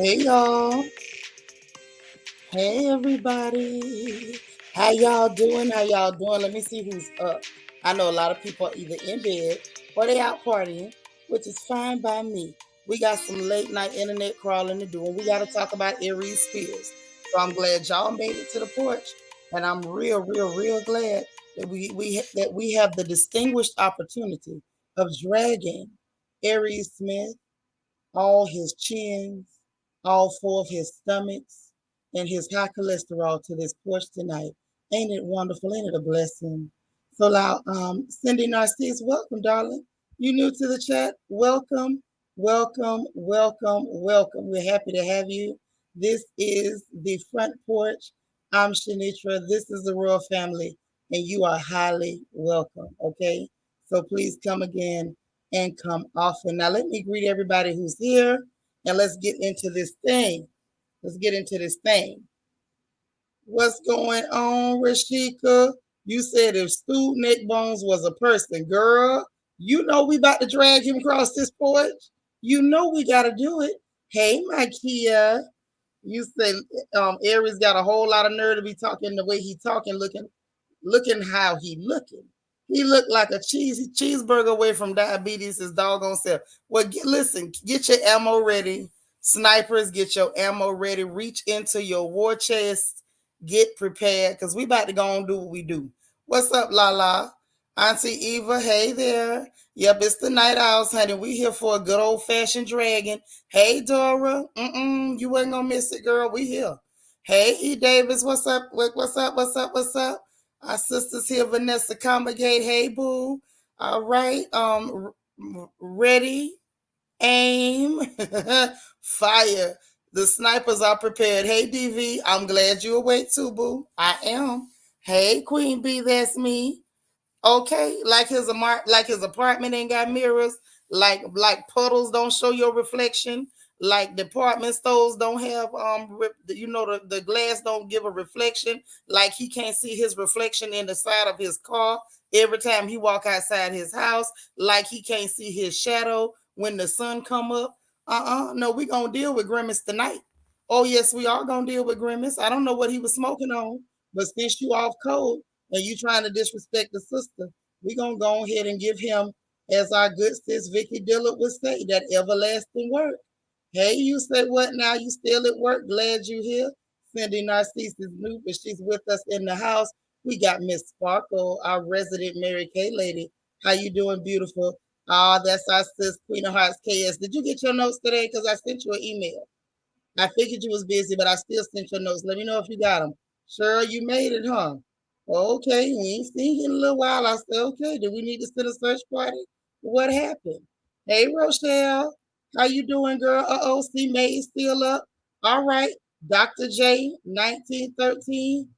Hey y'all. Hey everybody. How y'all doing? How y'all doing? Let me see who's up. I know a lot of people are either in bed or they out partying, which is fine by me. We got some late night internet crawling to do, and we got to talk about Aries Spears. So I'm glad y'all made it to the porch, and I'm real glad that we have the distinguished opportunity of dragging Aries Smith, all his chins, all four of his stomachs, and his high cholesterol to this porch tonight. Ain't it wonderful? Ain't it a blessing? So now, Cindy Narcisse, welcome, darling. You new to the chat? Welcome, welcome. We're happy to have you. This is the front porch. I'm Seanitra. This is the royal family, and you are highly welcome. Okay, so please come again and come often. Now, let me greet everybody who's here and let's get into this thing. Let's get into this thing. What's going on, Rashika? You said if Stu Nick Bones was a person, girl, you know we about to drag him across this porch. You know we got to do it. Hey, my Kia. You say Aries got a whole lot of nerve to be talking the way he talking, looking how he looking. He looked like a cheeseburger away from diabetes, his doggone self. Well, listen, get your ammo ready. Snipers, get your ammo ready. Reach into your war chest. Get prepared, because we about to go and do what we do. What's up, Lala? Auntie Eva, hey there. Yep, it's the night owls, honey. We here for a good old-fashioned dragon. Hey, Dora. You ain't gonna miss it, girl. We here. Hey, E. Davis, what's up? What's up? Our sisters here, Vanessa Comagate. Hey, boo. All right. Ready, aim, fire. The snipers are prepared. Hey, DV, I'm glad you're awake too, boo. I am. Hey, Queen B, that's me. Okay, like his apartment ain't got mirrors, like puddles don't show your reflection, like department stores don't have the glass don't give a reflection, like he can't see his reflection in the side of his car every time he walk outside his house, like he can't see his shadow when the sun come up. No, we gonna deal with Grimace tonight. Oh yes, we are gonna deal with Grimace. I don't know what he was smoking on, but since you off cold and you trying to disrespect the sister, we gonna go ahead and give him, as our good sis Vicky Dillard would say, that everlasting word. Hey, you said what now? You still at work? Glad you here. Cindy Narcisse is new, but she's with us in the house. We got Miss Sparkle, our resident Mary Kay lady. How you doing, beautiful? Ah, that's our sis Queen of Hearts KS. Did you get your notes today? Because I sent you an email. I figured you was busy, but I still sent your notes. Let me know if you got them. Sure, you made it, huh? Okay, we ain't seen you in a little while. I said, okay, do we need to send a search party? What happened? Hey, Rochelle, how you doing, girl? Uh-oh, see May still up. All right, Dr. J, 1913.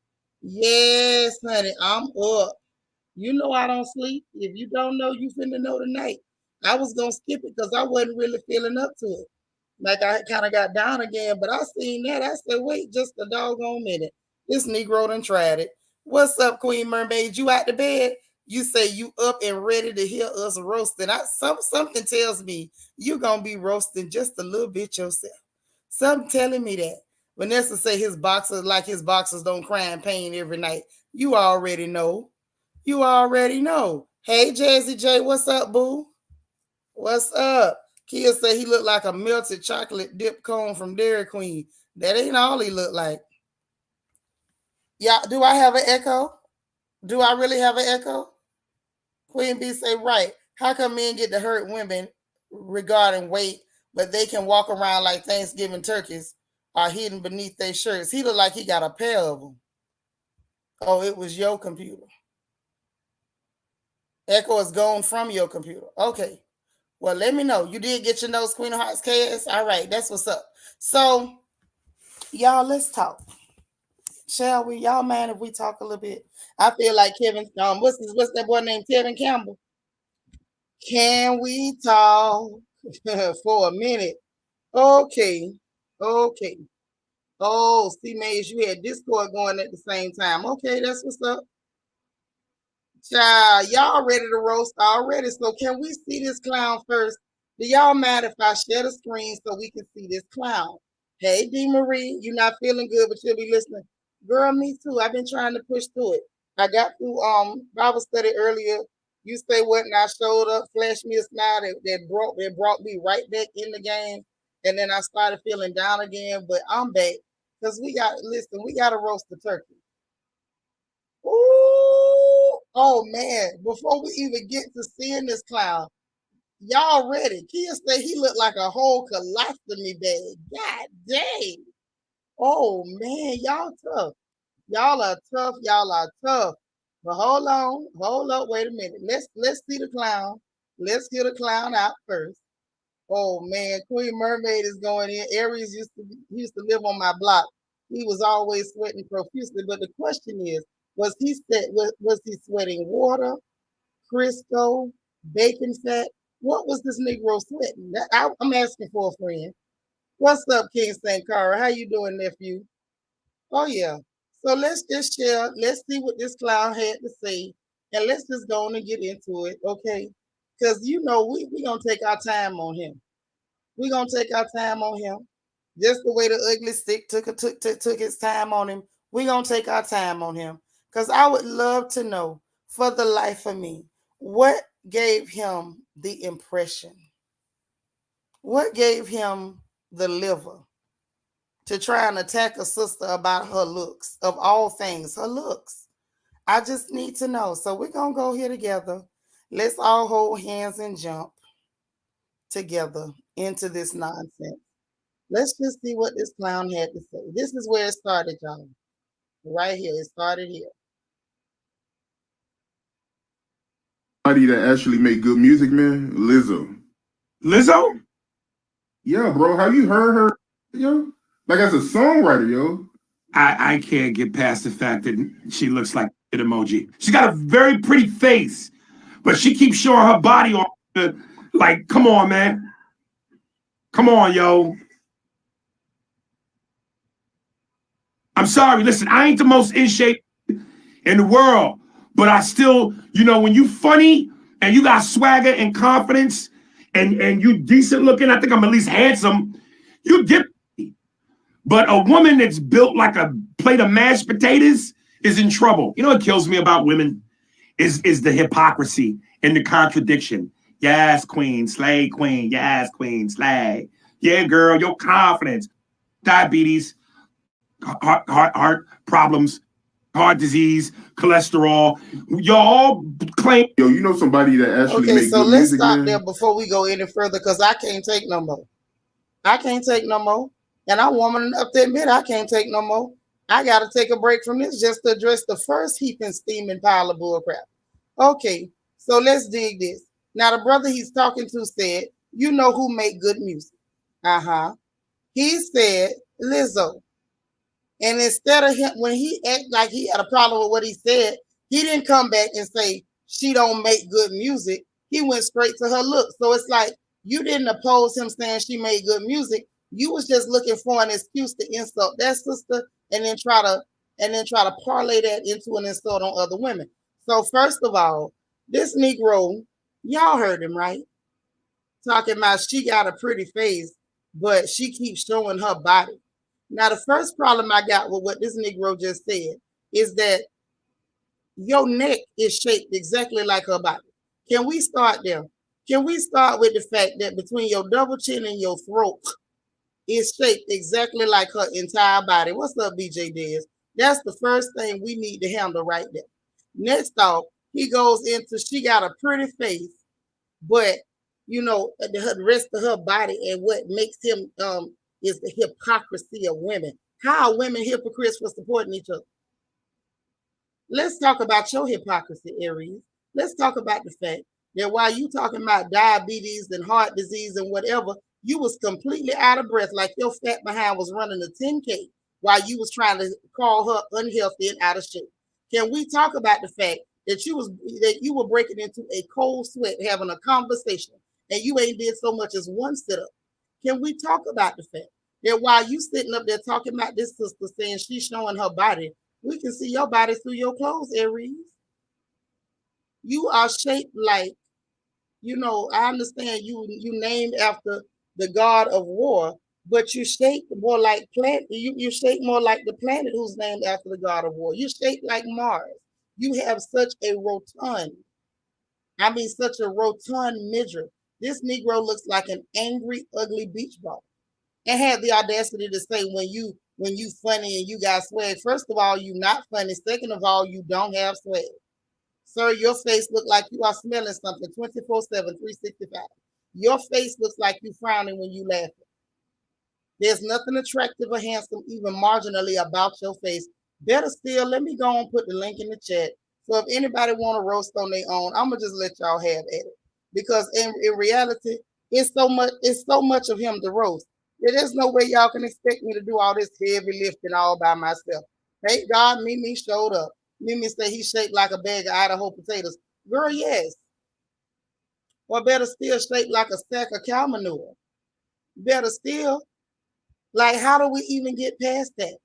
Yes, honey, I'm up. You know I don't sleep. If you don't know, you finna know tonight. I was gonna skip it because I wasn't really feeling up to it. Like I kind of got down again, but I seen that. I said, wait just a doggone minute. This Negro done tried it. What's up, Queen Mermaid? You out the bed? You say you up and ready to hear us roasting. Something tells me you gonna be roasting just a little bit yourself. Something telling me that. Vanessa say his boxers don't cry in pain every night. You already know. You already know. Hey, Jazzy J, what's up, boo? What's up? Kia say he looked like a melted chocolate dip cone from Dairy Queen. That ain't all he looked like. Yeah, do I have an echo? Do I really have an echo? Queen B say, right. How come men get to hurt women regarding weight, but they can walk around like Thanksgiving turkeys are hidden beneath their shirts? He looked like he got a pair of them. Oh, it was your computer. Echo is gone from your computer. Okay. Well, let me know. You did get your notes, Queen of Hearts KS. All right, that's what's up. So, y'all, let's talk. Shall we? Y'all mind if we talk a little bit? I feel like Kevin. What's that boy named Kevin Campbell? Can we talk for a minute? Okay, okay. Oh, see, Maze, you had Discord going at the same time. Okay, that's what's up. Child, y'all ready to roast already? So can we see this clown first? Do y'all mind if I share the screen so we can see this clown? Hey, D. Marie, you're not feeling good, but you'll be listening. Girl, me too. I've been trying to push through it. I got through Bible study earlier. You say what, and I showed up, flashed me a smile that brought me right back in the game. And then I started feeling down again, but I'm back. Because we got to roast the turkey. Ooh, oh man, before we even get to seeing this clown, y'all ready? Kia say he looked like a whole colostomy bag. God dang. Oh man, y'all tough. Y'all are tough. Y'all are tough. But hold up, wait a minute. Let's see the clown. Let's get the clown out first. Oh man, Queen Mermaid is going in. Aries used to live on my block. He was always sweating profusely. But the question is, was he sweating water, Crisco, bacon fat? What was this Negro sweating? I'm asking for a friend. What's up, King St. Cara? How you doing, nephew? Oh yeah. So let's just share. Let's see what this clown had to say, and let's just go on and get into it, okay? Because we gonna take our time on him. We gonna take our time on him, just the way the ugly stick took its time on him. We gonna take our time on him, because I would love to know, for the life of me, what gave him the impression, what gave him the liver to try and attack a sister about her looks, of all things, her looks. I just need to know. So we're going to go here together. Let's all hold hands and jump together into this nonsense. Let's just see what this clown had to say. This is where it started, y'all. Right here. It started here. Somebody that actually make good music, man. Lizzo. Lizzo? Yeah, bro. Have you heard her, yo? Like as a songwriter, yo. I can't get past the fact that she looks like an emoji. She's got a very pretty face, but she keeps showing her body on. Like, come on, man. Come on, yo. I'm sorry. Listen, I ain't the most in shape in the world, but I still, when you funny and you got swagger and confidence and you decent looking, I think I'm at least handsome, you get me. But a woman that's built like a plate of mashed potatoes is in trouble. You know what kills me about women is the hypocrisy and the contradiction. Yes, queen, slay, queen. Yes, queen, slay. Yeah, girl, your confidence. Diabetes, heart problems, heart disease, cholesterol. Y'all claim. Yo, you know somebody that actually Okay, make so good let's music, stop there man? before we go any further, because I can't take no more. I can't take no more. And I'm woman enough to admit I can't take no more. I got to take a break from this just to address the first heaping, steaming pile of bullcrap. Okay, so let's dig this. Now, the brother he's talking to said, you know who make good music? Uh-huh. He said Lizzo. And instead of him, when he acted like he had a problem with what he said, he didn't come back and say she don't make good music. He went straight to her look. So it's like you didn't oppose him saying she made good music. You was just looking for an excuse to insult that sister and then try to parlay that into an insult on other women. So first of all, this Negro, y'all heard him, right? Talking about she got a pretty face, but she keeps showing her body. Now, the first problem I got with what this Negro just said is that your neck is shaped exactly like her body. Can we start there? Can we start with the fact that between your double chin and your throat is shaped exactly like her entire body? What's up, BJ Dez? That's the first thing we need to handle right there. Next off, he goes into she got a pretty face, but the rest of her body, and what makes him is the hypocrisy of women. How are women hypocrites for supporting each other? Let's talk about your hypocrisy, Aries. Let's talk about the fact that while you talking about diabetes and heart disease and whatever, you was completely out of breath, like your fat behind was running a 10K while you was trying to call her unhealthy and out of shape. Can we talk about the fact that you were breaking into a cold sweat having a conversation and you ain't did so much as one sit up? Can we talk about the fact that while you sitting up there talking about this sister saying she's showing her body, we can see your body through your clothes, Aries. You are shaped like, I understand you named after the god of war, but you shape more like planet. You shape more like the planet who's named after the god of war. You shape like Mars. You have such a rotund, I mean, such a rotund midriff. This Negro looks like an angry, ugly beach ball, and had the audacity to say when you funny and you got swag. First of all, you not funny. Second of all, you don't have swag. Sir, your face look like you are smelling something 24/7, 365. Your face looks like you frowning when you laugh. There's nothing attractive or handsome, even marginally, about your face. Better still, let me go and put the link in the chat. So if anybody want to roast on their own, I'm gonna just let y'all have at it. Because in reality, it's so much of him to roast. There's no way y'all can expect me to do all this heavy lifting all by myself. Thank God Mimi showed up. Mimi said he shaped like a bag of Idaho potatoes. Girl, yes. Or better still, shaped like a stack of cow manure. Better still, like, how do we even get past that?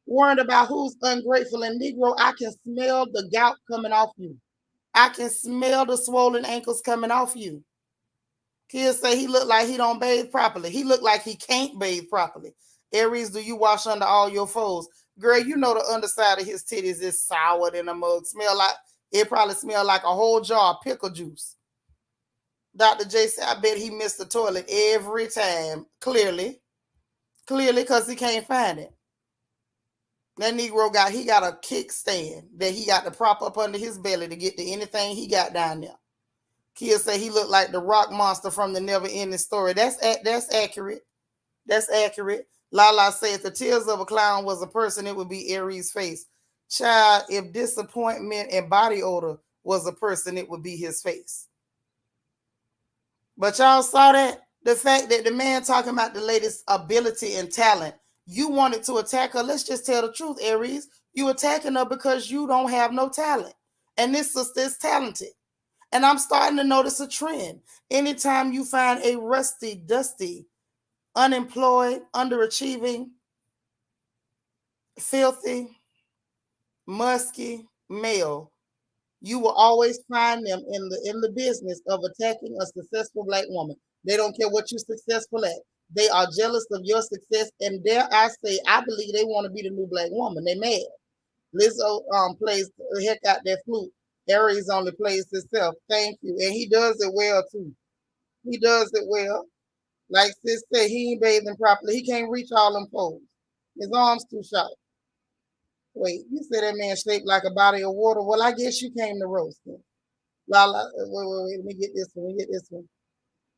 Worried about who's ungrateful and Negro, I can smell the gout coming off you. I can smell the swollen ankles coming off you. Kids say he look like he don't bathe properly. He look like he can't bathe properly. Aries, do you wash under all your folds? Girl, you know the underside of his titties is sour than a mug. It probably smell like a whole jar of pickle juice. Dr. J said, I bet he missed the toilet every time. Clearly, because he can't find it. That Negro got a kickstand that he got to prop up under his belly to get to anything he got down there. Kids say he looked like the rock monster from the Never Ending Story. That's accurate. That's accurate. Lala said if the tears of a clown was a person, it would be Aries' face. Child, if disappointment and body odor was a person, it would be his face. But y'all saw that? The fact that the man talking about the latest ability and talent, you wanted to attack her. Let's just tell the truth, Aries. You attacking her because you don't have no talent. And this sister is talented. And I'm starting to notice a trend. Anytime you find a rusty, dusty, unemployed, underachieving, filthy, musky male, you will always find them in the business of attacking a successful Black woman. They don't care what you're successful at. They are jealous of your success, and dare I say, I believe they want to be the new Black woman. They mad. Lizzo plays the heck out that flute. Aries only plays himself. Thank you, and he does it well too. He does it well. Like sis said, he ain't bathing properly. He can't reach all them folds. His arms too short. Wait, you said that man shaped like a body of water. Well, I guess you came to roast him. Wait, let me get this one. Let me get this one.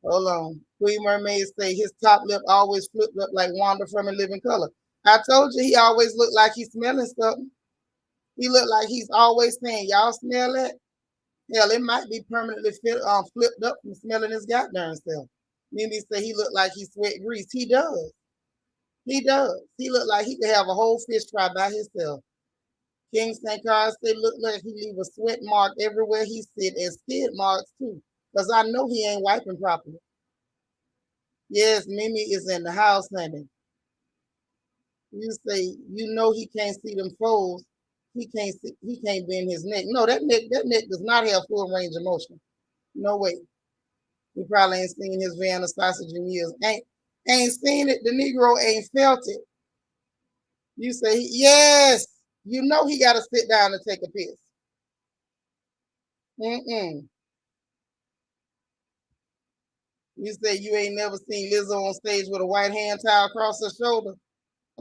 Hold on. Queen Mermaid say his top lip always flipped up like Wanda from A Living Color. I told you he always looked like he's smelling something. He looked like he's always saying, y'all smell that? Hell, it might be permanently flipped up from smelling his goddamn self. Mimi say he looked like he sweat grease. He does. He does. He looked like he could have a whole fish fry by himself. King St. Carl say look like he leave a sweat mark everywhere he sit and skid marks too. Because I know he ain't wiping properly. Yes, Mimi is in the house, honey. You say you know he can't see them folds. He can't bend his neck. No, that neck does not have full range of motion. No way. He probably ain't seen his Vienna sausage in years. Ain't seen it. The Negro ain't felt it. You say yes. You know he got to sit down and take a piss. Mm-mm. You say you ain't never seen Lizzo on stage with a white hand towel across her shoulder.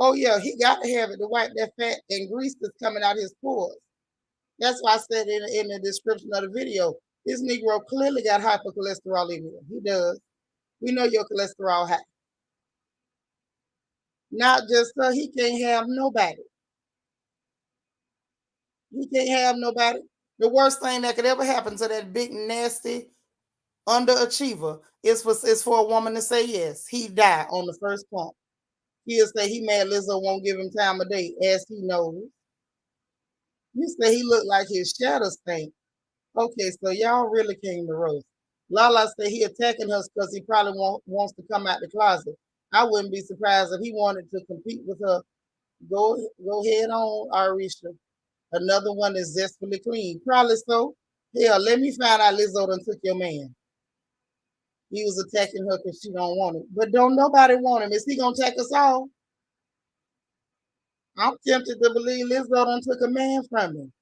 Oh yeah, he got to have it to wipe that fat and grease that's coming out his pores. That's why I said in the description of the video, this Negro clearly got hypercholesterolemia. He does. We know your cholesterol high. Not just so he can't have nobody. He can't have nobody. The worst thing that could ever happen to that big nasty underachiever is for a woman to say yes. He died on the first pump. He'll say he mad Lizzo won't give him time of day, as he knows. You say he looked like his shadow stink. Okay, so y'all really came to roast. Lala said he attacking us because he probably wants to come out the closet. I wouldn't be surprised if he wanted to compete with her. Go ahead on, Arisha. Another one is zestfully clean. Probably so. Hell, let me find out Lizzo done took your man. He was attacking her because she don't want him. But don't nobody want him. Is he gonna attack us all? I'm tempted to believe Lizzo done took a man from him.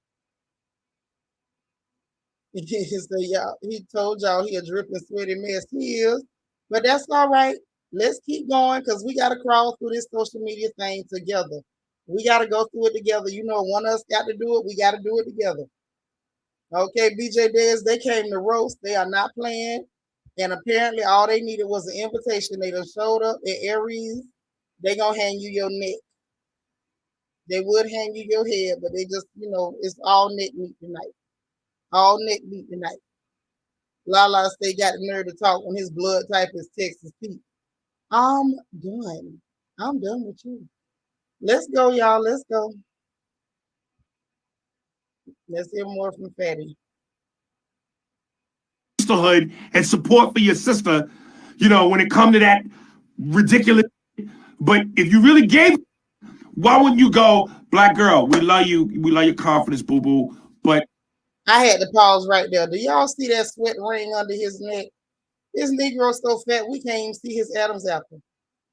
He told y'all he a dripping sweaty mess. He is. But that's all right. Let's keep going because we got to crawl through this social media thing together. We got to go through it together. You know, one of us got to do it. We got to do it together. Okay, BJ Dez, they came to roast. They are not playing. And apparently all they needed was an invitation. They done showed up at Aries. They gonna hand you your neck. They would hand you your head, but they just, it's all neck meat tonight. All neck meat tonight. Lala say got the nerve to talk when his blood type is Texas Pete. I'm done. I'm done with you. Let's go, y'all. Let's go. Let's hear more from Fatty. Sisterhood and support for your sister, when it comes to that ridiculous. But if you really gave, why wouldn't you go, black girl, we love you. We love your confidence, boo-boo. But I had to pause right there. Do y'all see that sweat ring under his neck? This Negro so fat we can't even see his Adam's apple.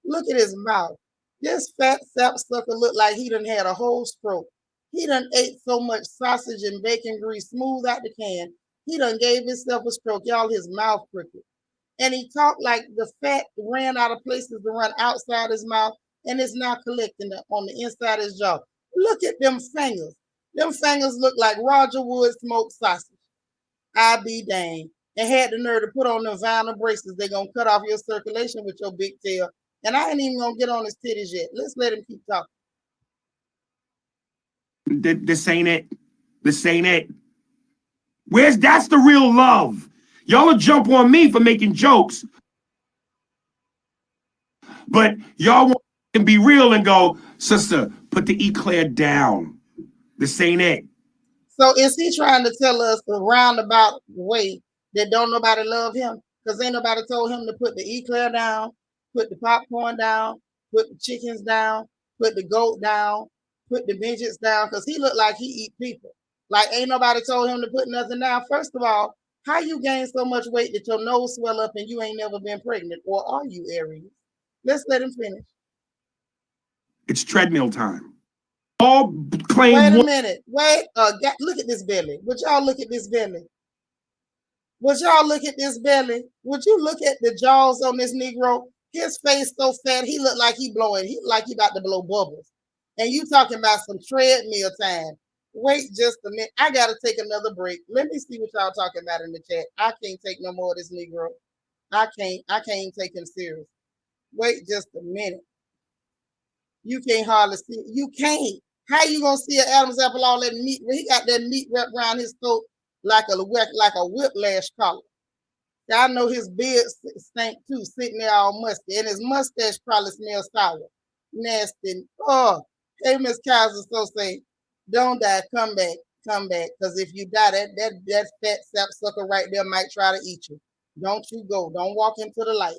Look at his mouth. This fat sap sucker look like he done had a whole stroke. He done ate so much sausage and bacon grease smooth out the can. He done gave himself a stroke. Y'all, his mouth crooked. And he talked like the fat ran out of places to run outside his mouth and it's now collecting on the inside of his jaw. Look at them fingers. Them fingers look like Roger Wood smoked sausage. I be dang. And had the nerve to put on them vinyl braces. They're going to cut off your circulation with your big tail. And I ain't even going to get on his titties yet. Let's let him keep talking. This ain't it. This ain't it. That's the real love. Y'all will jump on me for making jokes. But y'all want to be real and go, sister, put the eclair down. This ain't it. So is he trying to tell us a roundabout way that don't nobody love him? Because ain't nobody told him to put the eclair down, put the popcorn down, put the chickens down, put the goat down, put the midgets down, because he looked like he eat people. Like ain't nobody told him to put nothing down. First of all, how you gain so much weight that your nose swell up and you ain't never been pregnant? Or are you, Aries? Let's let him finish. It's treadmill time. All claim. Wait a minute. Wait. Look at this belly. Would y'all look at this belly? Would y'all look at this belly? Would you look at the jaws on this Negro? His face so fat, he look like he blowing. He like he about to blow bubbles. And you talking about some treadmill time. Wait just a minute. I gotta take another break. Let me see what y'all talking about in the chat. I can't take no more of this Negro. I can't take him serious. Wait just a minute. You can't hardly see. You can't. How you gonna see an Adam's apple all that meat? He got that meat wrapped around his throat like a whiplash collar. I know his beard stank too, sitting there all musty, and his mustache probably smells sour, nasty. Oh, hey, Miss Kaiser, so say, don't die, come back, because if you die, that fat sap sucker right there might try to eat you. Don't you go. Don't walk into the light.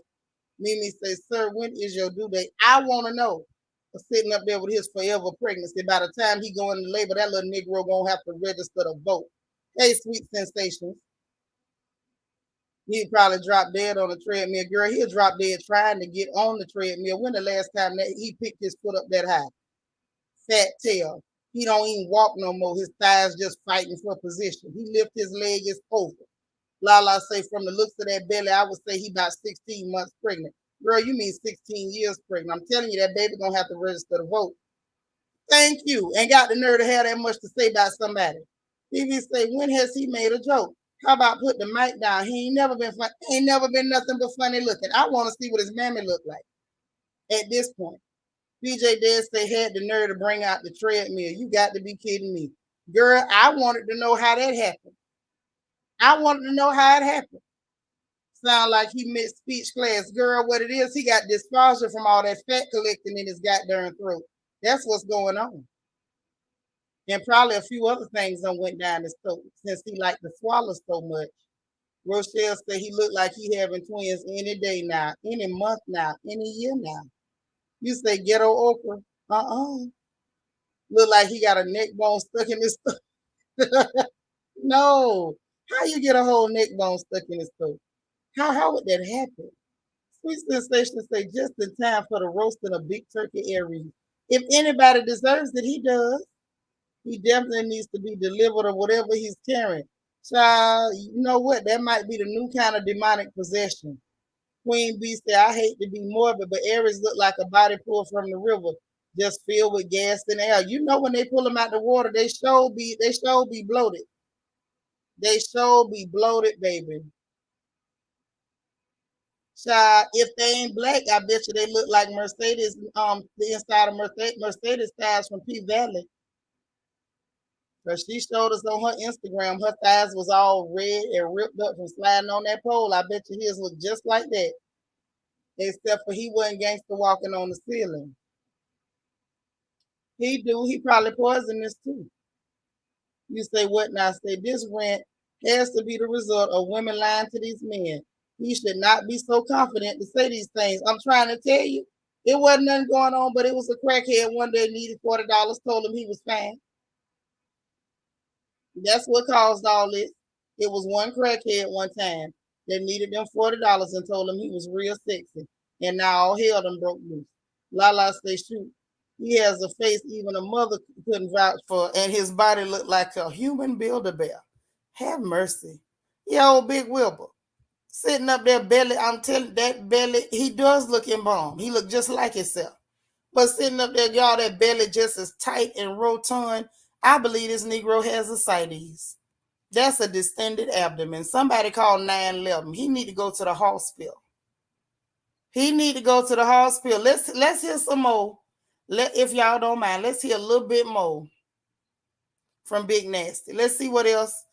Mimi says, sir, when is your due date? I want to know. Sitting up there with his forever pregnancy. By the time he go into labor, that little Negro gonna have to register to vote. Hey, sweet sensations. He'd probably drop dead on the treadmill. Girl, he'll drop dead trying to get on the treadmill. When the last time that he picked his foot up that high? Fat tail. He don't even walk no more. His thighs just fighting for position. He lift his leg, it's over. Lala say from the looks of that belly, I would say he about 16 months pregnant. Girl, you mean 16 years pregnant. I'm telling you, that baby gonna have to register to vote. Thank you. And got the nerve to have that much to say about somebody. TV say, when has he made a joke? How about put the mic down? He ain't never been fun. Ain't never been nothing but funny looking. I want to see what his mammy look like at this point. BJ Dad say had the nerve to bring out the treadmill. You got to be kidding me. Girl, I wanted to know how that happened. I wanted to know how it happened. Sound like he missed speech class. Girl, what it is, he got dysphagia from all that fat collecting in his goddamn throat. That's what's going on. And probably a few other things done went down his throat since he liked to swallow so much. Rochelle said he looked like he having twins any day now, any month now, any year now. You say ghetto okra? Look like he got a neck bone stuck in his throat. No. How you get a whole neck bone stuck in his throat? How would that happen? Sweet Sensation say just in time for the roasting of Big Turkey Aries. If anybody deserves it, he does. He definitely needs to be delivered of whatever he's carrying. Child, you know what? That might be the new kind of demonic possession. Queen Bee said, I hate to be morbid, but Aries look like a body pulled from the river, just filled with gas and air. You know when they pull them out the water, they sure be bloated. They sure be bloated, baby. Child, if they ain't black, I bet you they look like Mercedes, the inside of Mercedes tires from P Valley. But she showed us on her Instagram, her thighs was all red and ripped up from sliding on that pole. I bet you his look just like that. Except for he wasn't gangster walking on the ceiling. He do, he probably poisonous too. You say what now? Say this rant has to be the result of women lying to these men. He should not be so confident to say these things. I'm trying to tell you, it wasn't nothing going on, but it was a crackhead one day needed $40, told him he was fine. That's what caused all this. It was one crackhead one time that needed them $40 and told him he was real sexy. And now all hell done broke loose. Lala say shoot. He has a face even a mother couldn't vouch for, and his body looked like a human Build-A-Bear. Have mercy. Yeah, old Big Wilbur. Sitting up there belly, I'm telling that belly, he does look embalmed. He looked just like himself. But sitting up there, y'all, that belly just as tight and rotund. I believe this Negro has ascites. That's a distended abdomen. Somebody called 911. He need to go to the hospital. He need to go to the hospital. Let's hear some more. If y'all don't mind, let's hear a little bit more from Big Nasty. Let's see what else.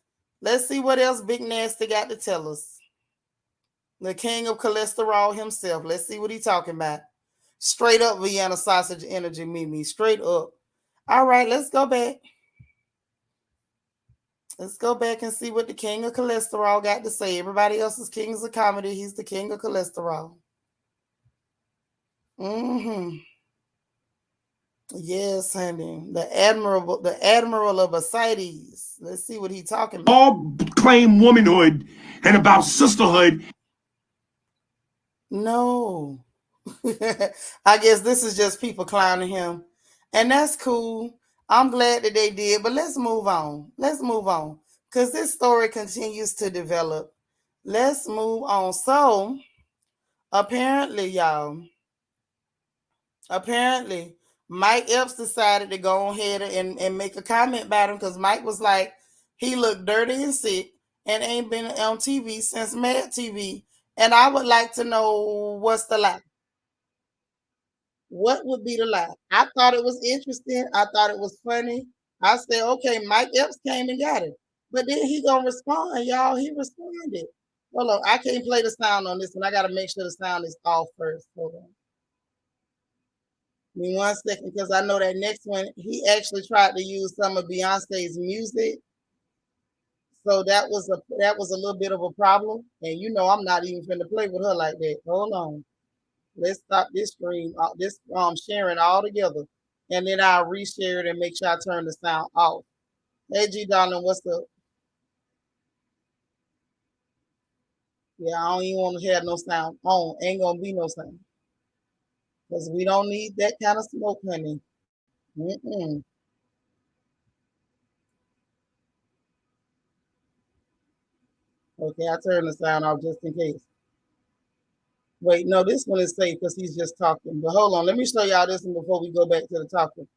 Let's see what else Big Nasty got to tell us. The king of cholesterol himself. Let's see what he's talking about. Straight up Vienna sausage energy, Mimi. Straight up. All right, let's go back. Let's go back and see what the king of cholesterol got to say. Everybody else is kings of comedy. He's the king of cholesterol. Mm-hmm. Yes, honey. The admiral of ascites. Let's see what he's talking about. All claim womanhood and about sisterhood. No. I guess this is just people clowning him. And that's cool. I'm glad that they did, but let's move on. Let's move on. Because this story continues to develop. Let's move on. So, apparently, y'all, Mike Epps decided to go ahead and make a comment about him because Mike was like, he looked dirty and sick and ain't been on TV since Mad TV. And I would like to know what's the lie. What would be the lie? I thought it was interesting. I thought it was funny. I said, okay, Mike Epps came and got it. But then he gonna respond, y'all. He responded. Hold on, I can't play the sound on this one. I gotta make sure the sound is off first. Hold on. Give me 1 second, because I know that next one, he actually tried to use some of Beyonce's music. So that was a little bit of a problem. And you know I'm not even finna play with her like that. Hold on. Let's stop this stream, this sharing all together, and then I'll reshare it and make sure I turn the sound off. Hey G darling, what's up? Yeah, I don't even want to have no sound on. Ain't gonna be no sound because we don't need that kind of smoke, honey. Mm-mm. Okay, I turn the sound off just in case. Wait, no, this one is safe because he's just talking. But hold on, let me show y'all this one before we go back to the topic.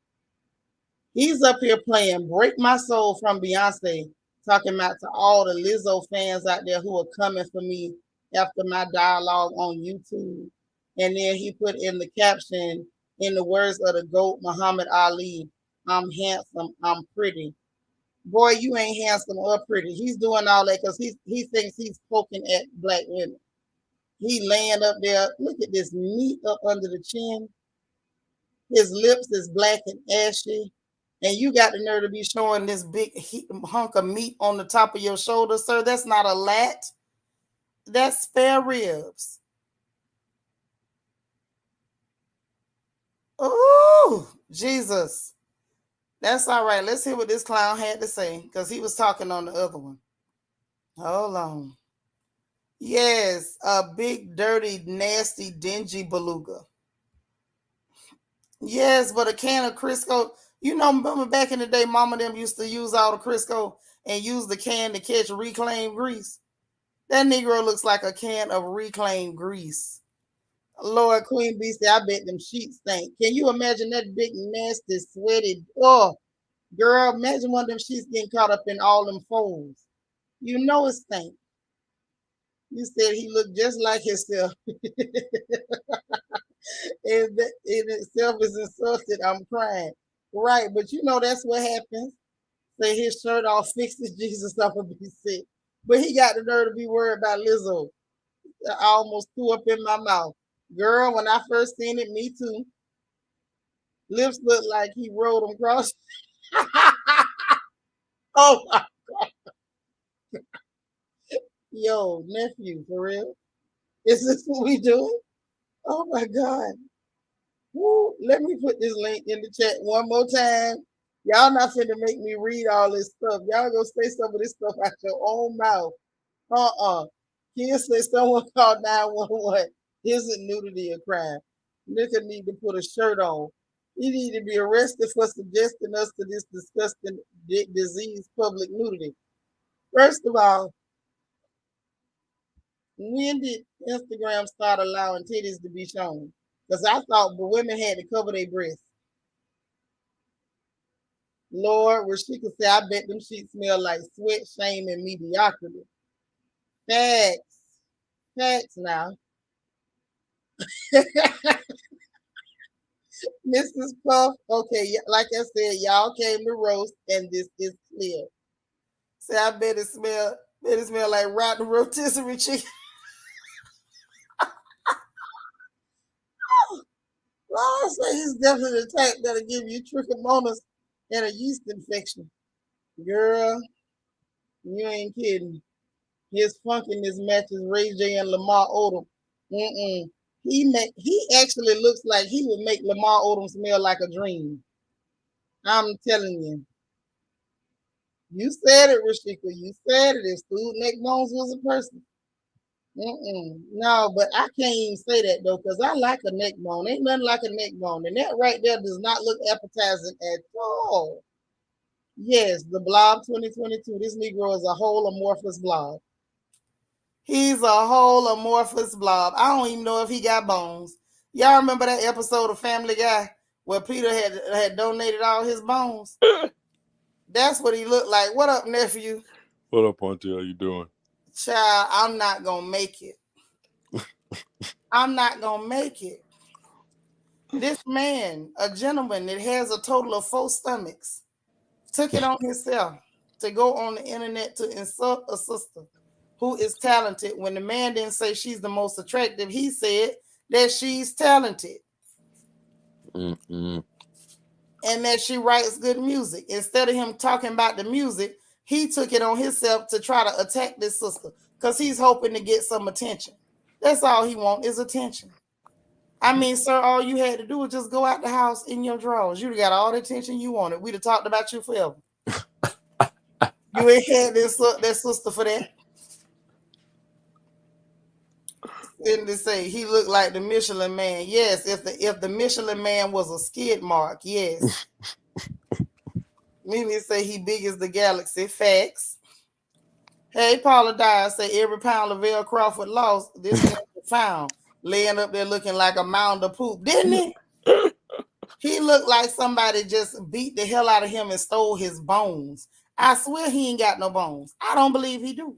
He's up here playing Break My Soul from Beyonce, talking about to all the Lizzo fans out there who are coming for me after my dialogue on YouTube. And then he put in the caption, in the words of the GOAT, Muhammad Ali, I'm handsome, I'm pretty. Boy, you ain't handsome or pretty. He's doing all that because he thinks he's poking at black women. He laying up there. Look at this meat up under the chin. His lips is black and ashy. And you got the nerve to be showing this big hunk of meat on the top of your shoulder, sir. That's not a lat. That's spare ribs. Oh, Jesus. That's all right. Let's hear what this clown had to say because he was talking on the other one. Hold on. Yes, a big, dirty, nasty, dingy beluga. Yes, but a can of Crisco. You know, remember back in the day, Mama them used to use all the Crisco and use the can to catch reclaimed grease. That Negro looks like a can of reclaimed grease. Lord Queen Bee said, I bet them sheets stink. Can you imagine that big, nasty, sweaty? Oh, girl, imagine one of them sheets getting caught up in all them folds. You know it stink. You said he looked just like himself. And that in itself is insulted. I'm crying. Right, but you know that's what happens. Say his shirt all fixes Jesus up and be sick. But he got the nerve to be worried about Lizzo. I almost threw up in my mouth. Girl, when I first seen it, me too. Lips looked like he rode them across. Oh my, yo, nephew, for real? Is this what we doing? Oh my God. Woo. Let me put this link in the chat one more time. Y'all not finna make me read all this stuff. Y'all gonna say some of this stuff out your own mouth. Kids say someone called 911. Isn't nudity a crime? Nigga need to put a shirt on. He need to be arrested for suggesting us to this disgusting disease, public nudity. First of all, when did Instagram start allowing titties to be shown? Because I thought the women had to cover their breasts. Lord, where she could say, I bet them sheets smell like sweat, shame, and mediocrity. Facts. Facts now. Mrs. Puff, okay, like I said, y'all came to roast, and this is clear. Say, I bet it smell like rotten rotisserie chicken. Lord say he's definitely the type that'll give you trichomonas and a yeast infection. Girl, you ain't kidding. His funkiness matches Ray J and Lamar Odom. Mm-mm. He actually looks like he would make Lamar Odom smell like a dream. I'm telling you. You said it, Rashika. You said it. If Food Neck Bones was a person. Mm-mm. No, but I can't even say that though, because I like a neck bone. Ain't nothing like a neck bone. And that right there does not look appetizing at all. Yes, the Blob 2022. This Negro is a whole amorphous blob. He's a whole amorphous blob. I don't even know if he got bones. Y'all remember that episode of Family Guy where Peter had donated all his bones? That's what he looked like. What up, nephew? What up, Auntie? How you doing? Child, I'm not gonna make it. I'm not gonna make it. This man, a gentleman that has a total of 4 stomachs, took it on himself to go on the internet to insult a sister who is talented. When the man didn't say she's the most attractive, he said that she's talented. Mm-mm. And that she writes good music. Instead of him talking about the music, he took it on himself to try to attack this sister because he's hoping to get some attention. That's all he wants is attention. I mean, sir, all you had to do was just go out the house in your drawers. You'd have got all the attention you wanted. We'd have talked about you forever. You ain't had that sister for that. And to say he looked like the Michelin Man. Yes, if the Michelin Man was a skid mark, yes. Mimi say he big as the galaxy. Facts. Hey, Paula Dyer say every pound Lavelle Crawford lost, this man was found laying up there looking like a mound of poop, didn't he? He looked like somebody just beat the hell out of him and stole his bones. I swear he ain't got no bones. I don't believe he do.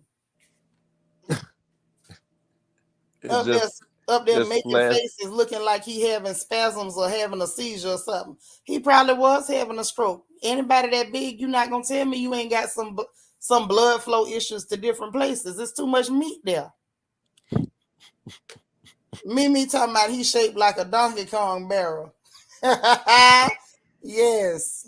Up there making faces looking like he having spasms or having a seizure or something. He probably was having a stroke. Anybody that big, you're not gonna tell me you ain't got some blood flow issues to different places. There's too much meat there. Mimi talking about he shaped like a Donkey Kong barrel. Yes,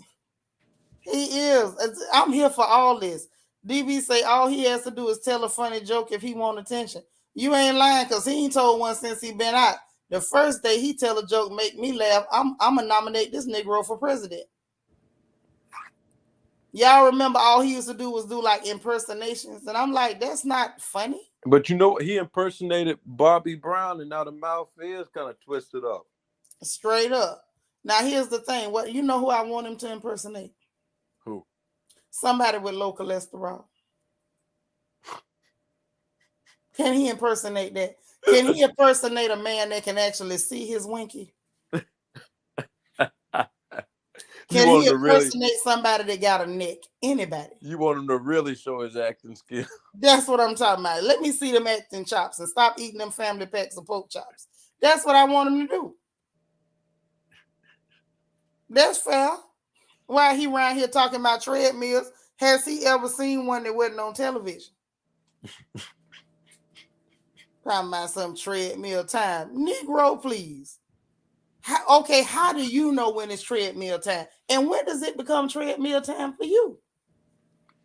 he is. I'm here for all this. DB say all he has to do is tell a funny joke if he want attention. You ain't lying, because he ain't told one since he been out. The first day he tell a joke make me laugh, I'm gonna nominate this Negro for president. Y'all remember all he used to do was do like impersonations, and I'm like, that's not funny. But you know what? He impersonated Bobby Brown, and now the mouth is kind of twisted up. Straight up. Now here's the thing. What you know who I want him to impersonate? Who? Somebody with low cholesterol. Can he impersonate that? Can he impersonate a man that can actually see his winky? Can he impersonate somebody that got a neck? Anybody? You want him to really show his acting skill. That's what I'm talking about. Let me see them acting chops and stop eating them family packs of pork chops. That's what I want him to do. That's fair. Why he around here talking about treadmills? Has he ever seen one that wasn't on television? Talking about some treadmill time. Negro, please. How do you know when it's treadmill time? And when does it become treadmill time for you?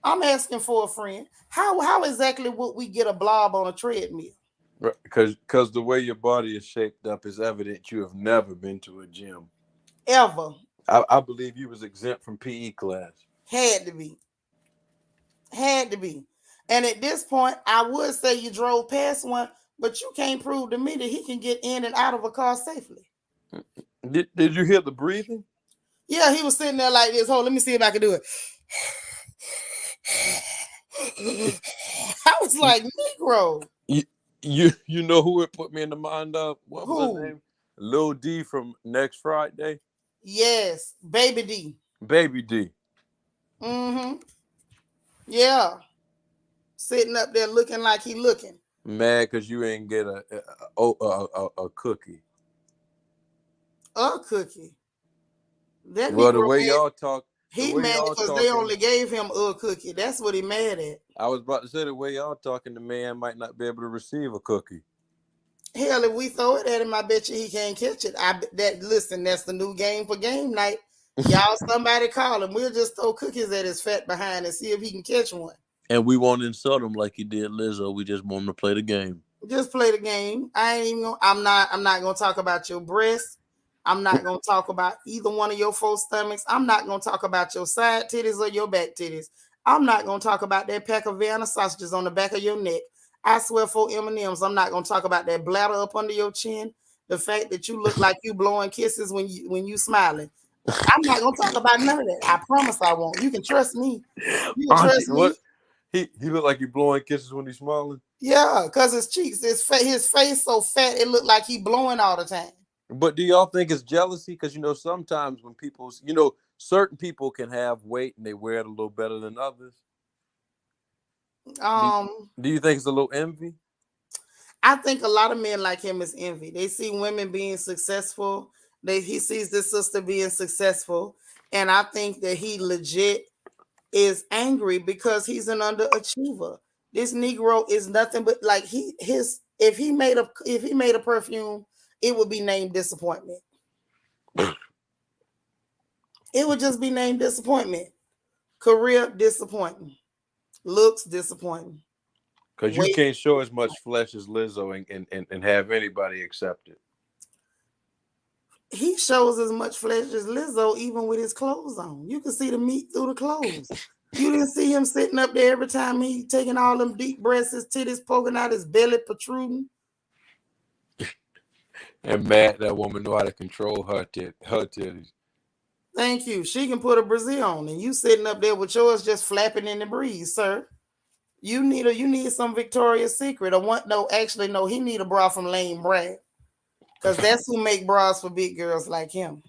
I'm asking for a friend. How exactly would we get a blob on a treadmill? Right, because the way your body is shaped up is evident you have never been to a gym. Ever. I believe you was exempt from PE class. Had to be. And at this point, I would say you drove past one, but you can't prove to me that he can get in and out of a car safely. Did you hear the breathing? Yeah, he was sitting there like this. Hold, let me see if I can do it. I was like, Negro. You know who it put me in the mind of? What was Who? his name? Lil D from Next Friday. Yes, Baby D. Baby D. Mm-hmm. Yeah. Sitting up there looking like he looking. Mad because you ain't get a cookie. A cookie. That Well, the Negro way mad. y'all talk. He mad because they only gave him a cookie. That's what he mad at. I was about to say, the way y'all talking, the man might not be able to receive a cookie. Hell, if we throw it at him, I bet you he can't catch it. Listen, that's the new game for game night. Y'all, somebody call him. We'll just throw cookies at his fat behind and see if he can catch one. And we won't insult him like he did Lizzo. We just want him to play the game. Just play the game. I'm not gonna talk about your breasts. I'm not gonna talk about either one of your full stomachs. I'm not gonna talk about your side titties or your back titties. I'm not gonna talk about that pack of Vienna sausages on the back of your neck. I swear for M&Ms, I'm not gonna talk about that bladder up under your chin. The fact that you look like you blowing kisses when you smiling. I'm not gonna talk about none of that. I promise I won't. You can trust me. You can trust me. What? He look like he blowing kisses when he's smiling. Yeah, because his cheeks, his face so fat, it looked like he blowing all the time. But do y'all think it's jealousy? Because sometimes when people, certain people can have weight and they wear it a little better than others. Do you think it's a little envy? I think a lot of men like him is envy. They see women being successful. He sees this sister being successful, and I think that he legit is angry because he's an underachiever. This Negro is nothing but like if he made a perfume, it would be named Disappointment. It would just be named Disappointment. Career disappointing. Looks disappointing. Because you can't show as much flesh as Lizzo and have anybody accept it. He shows as much flesh as Lizzo, even with his clothes on. You can see the meat through the clothes. You didn't see him sitting up there every time he taking all them deep breaths, his titties poking out, his belly protruding. And mad that woman know how to control her titties. Thank you. She can put a brassiere on, and you sitting up there with yours just flapping in the breeze, sir. You need some Victoria's Secret or what? No, actually, no. He need a bra from Lane Bryant because that's who make bras for big girls like him.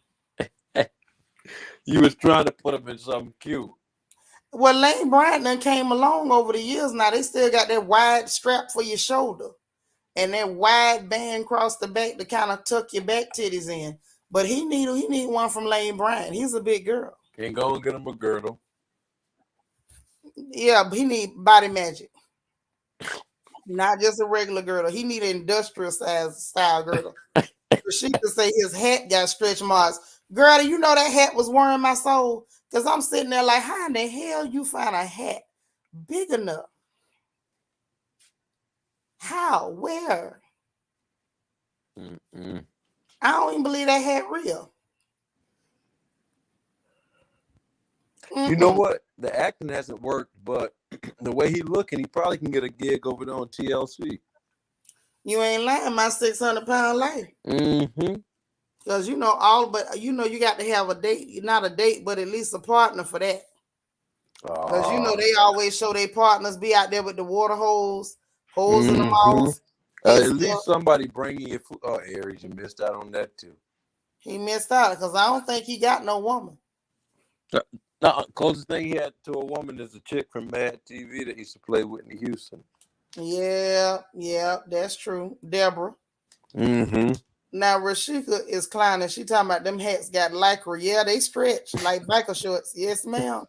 You was trying to put him in something cute. Well, Lane Bryant done came along over the years. Now they still got that wide strap for your shoulder and that wide band across the back to kind of tuck your back titties in. But he need one from Lane Bryant. He's a big girl. Can't go and get him a girdle. Yeah, but he need Body Magic. Not just a regular girdle. He need an industrial style girdle. She could say his hat got stretch marks. Girl, you know that hat was worrying my soul? Because I'm sitting there like, how in the hell you find a hat big enough? How? Where? Mm-mm. I don't even believe that hat real. You know what? The acting hasn't worked, but The way he looking, he probably can get a gig over there on TLC. You ain't lying, my 600-pound life. Mm-hmm. Because you got to have a date, not a date, but at least a partner for that. Because they always show their partners be out there with the water holes in the mouth. At least somebody bringing you food. Oh, Aries, you missed out on that too. He missed out because I don't think he got no woman. No, closest thing he had to a woman is a chick from Mad TV that used to play Whitney Houston. Yeah, that's true. Deborah. Mm-hmm. Now Rashika is clowning. She talking about them hats got lycra. Yeah, they stretch like biker shorts. Yes, ma'am.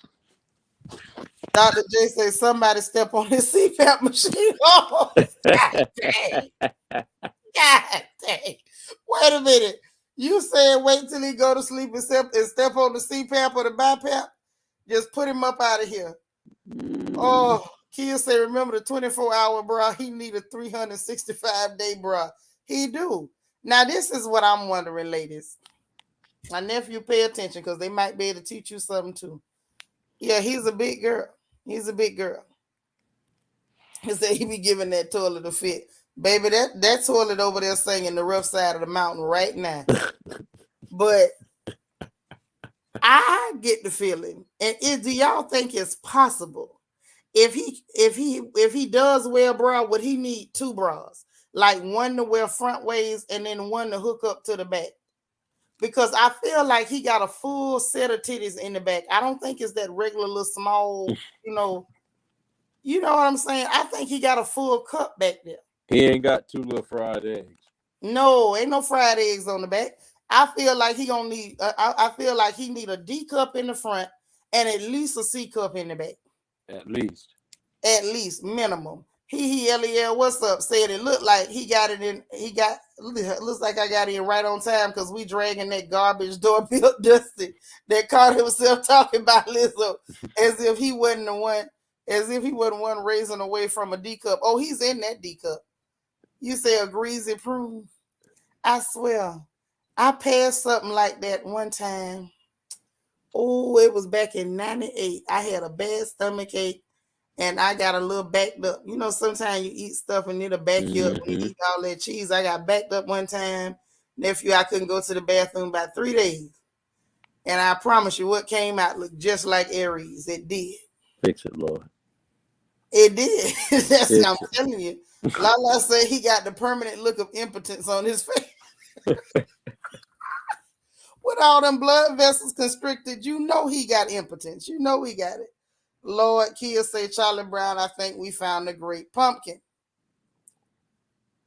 Dr. J says somebody step on his CPAP machine. Oh, God dang. God dang. Wait a minute. You said wait till he go to sleep and step on the CPAP or the BiPAP? Just put him up out of here. Oh, Kia say remember the 24-hour bra. He need a 365-day bra. He do. Now, this is what I'm wondering, ladies. My nephew, pay attention because they might be able to teach you something too. Yeah, he's a big girl. He said he be giving that toilet a fit. Baby, that toilet over there singing the rough side of the mountain right now. But I get the feeling, and do y'all think it's possible if he does wear a bra, would he need two bras? Like one to wear front ways and then one to hook up to the back? Because I feel like he got a full set of titties in the back. I don't think it's that regular little small, you know what I'm saying? I think he got a full cup back there. He ain't got two little fried eggs. No, ain't no fried eggs on the back. I feel like he gonna need. I feel like he need a D cup in the front and at least a C cup in the back. At least Minimum. Lel, what's up? Said it looked like he got it in. Looks like I got in right on time because we dragging that garbage doorbell Dusty that caught himself talking about Lizzo as if he wasn't the one. As if he wasn't one raising away from a D cup. Oh, he's in that D cup. You say a greasy prune. I swear, I passed something like that one time. Oh, it was back in 98. I had a bad stomach ache and I got a little backed up. You know, sometimes you eat stuff and it'll back you up when you eat all that cheese. I got backed up one time. Nephew, I couldn't go to the bathroom about 3 days. And I promise you, what came out looked just like Aries. It did. Fix it, Lord. It did. That's what I'm telling you. Lala said he got the permanent look of impotence on his face. With all them blood vessels constricted, you know he got impotence. You know he got it. Lord, Kia say Charlie Brown, I think we found a great pumpkin.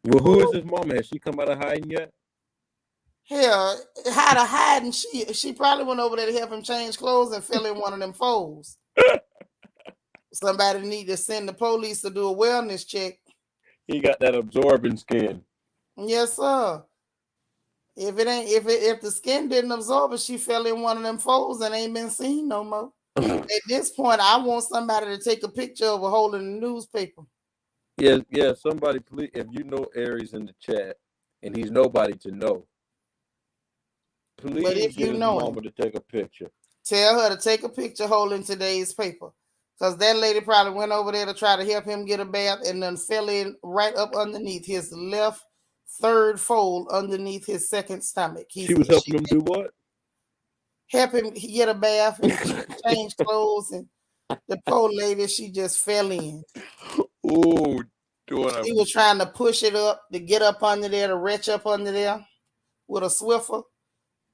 Well, who is his mama? Has she come out of hiding yet? Hell, how to hide, and she probably went over there to help him change clothes and fell in one of them folds. Somebody need to send the police to do a wellness check. He got that absorbing skin. Yes, sir. If the skin didn't absorb it, she fell in one of them folds and ain't been seen no more. At this point, I want somebody to take a picture of her holding the newspaper. Yeah. Somebody, please, if you know Aries in the chat, and he's nobody to know, please but if you know him to take a picture. Tell her to take a picture holding today's paper. Because that lady probably went over there to try to help him get a bath and then fell in right up underneath his left third fold underneath his second stomach. She was helping him do what? Help him get a bath and change clothes. And the poor lady, she just fell in. Oh, he was trying to push it up to get up under there, to retch up under there with a Swiffer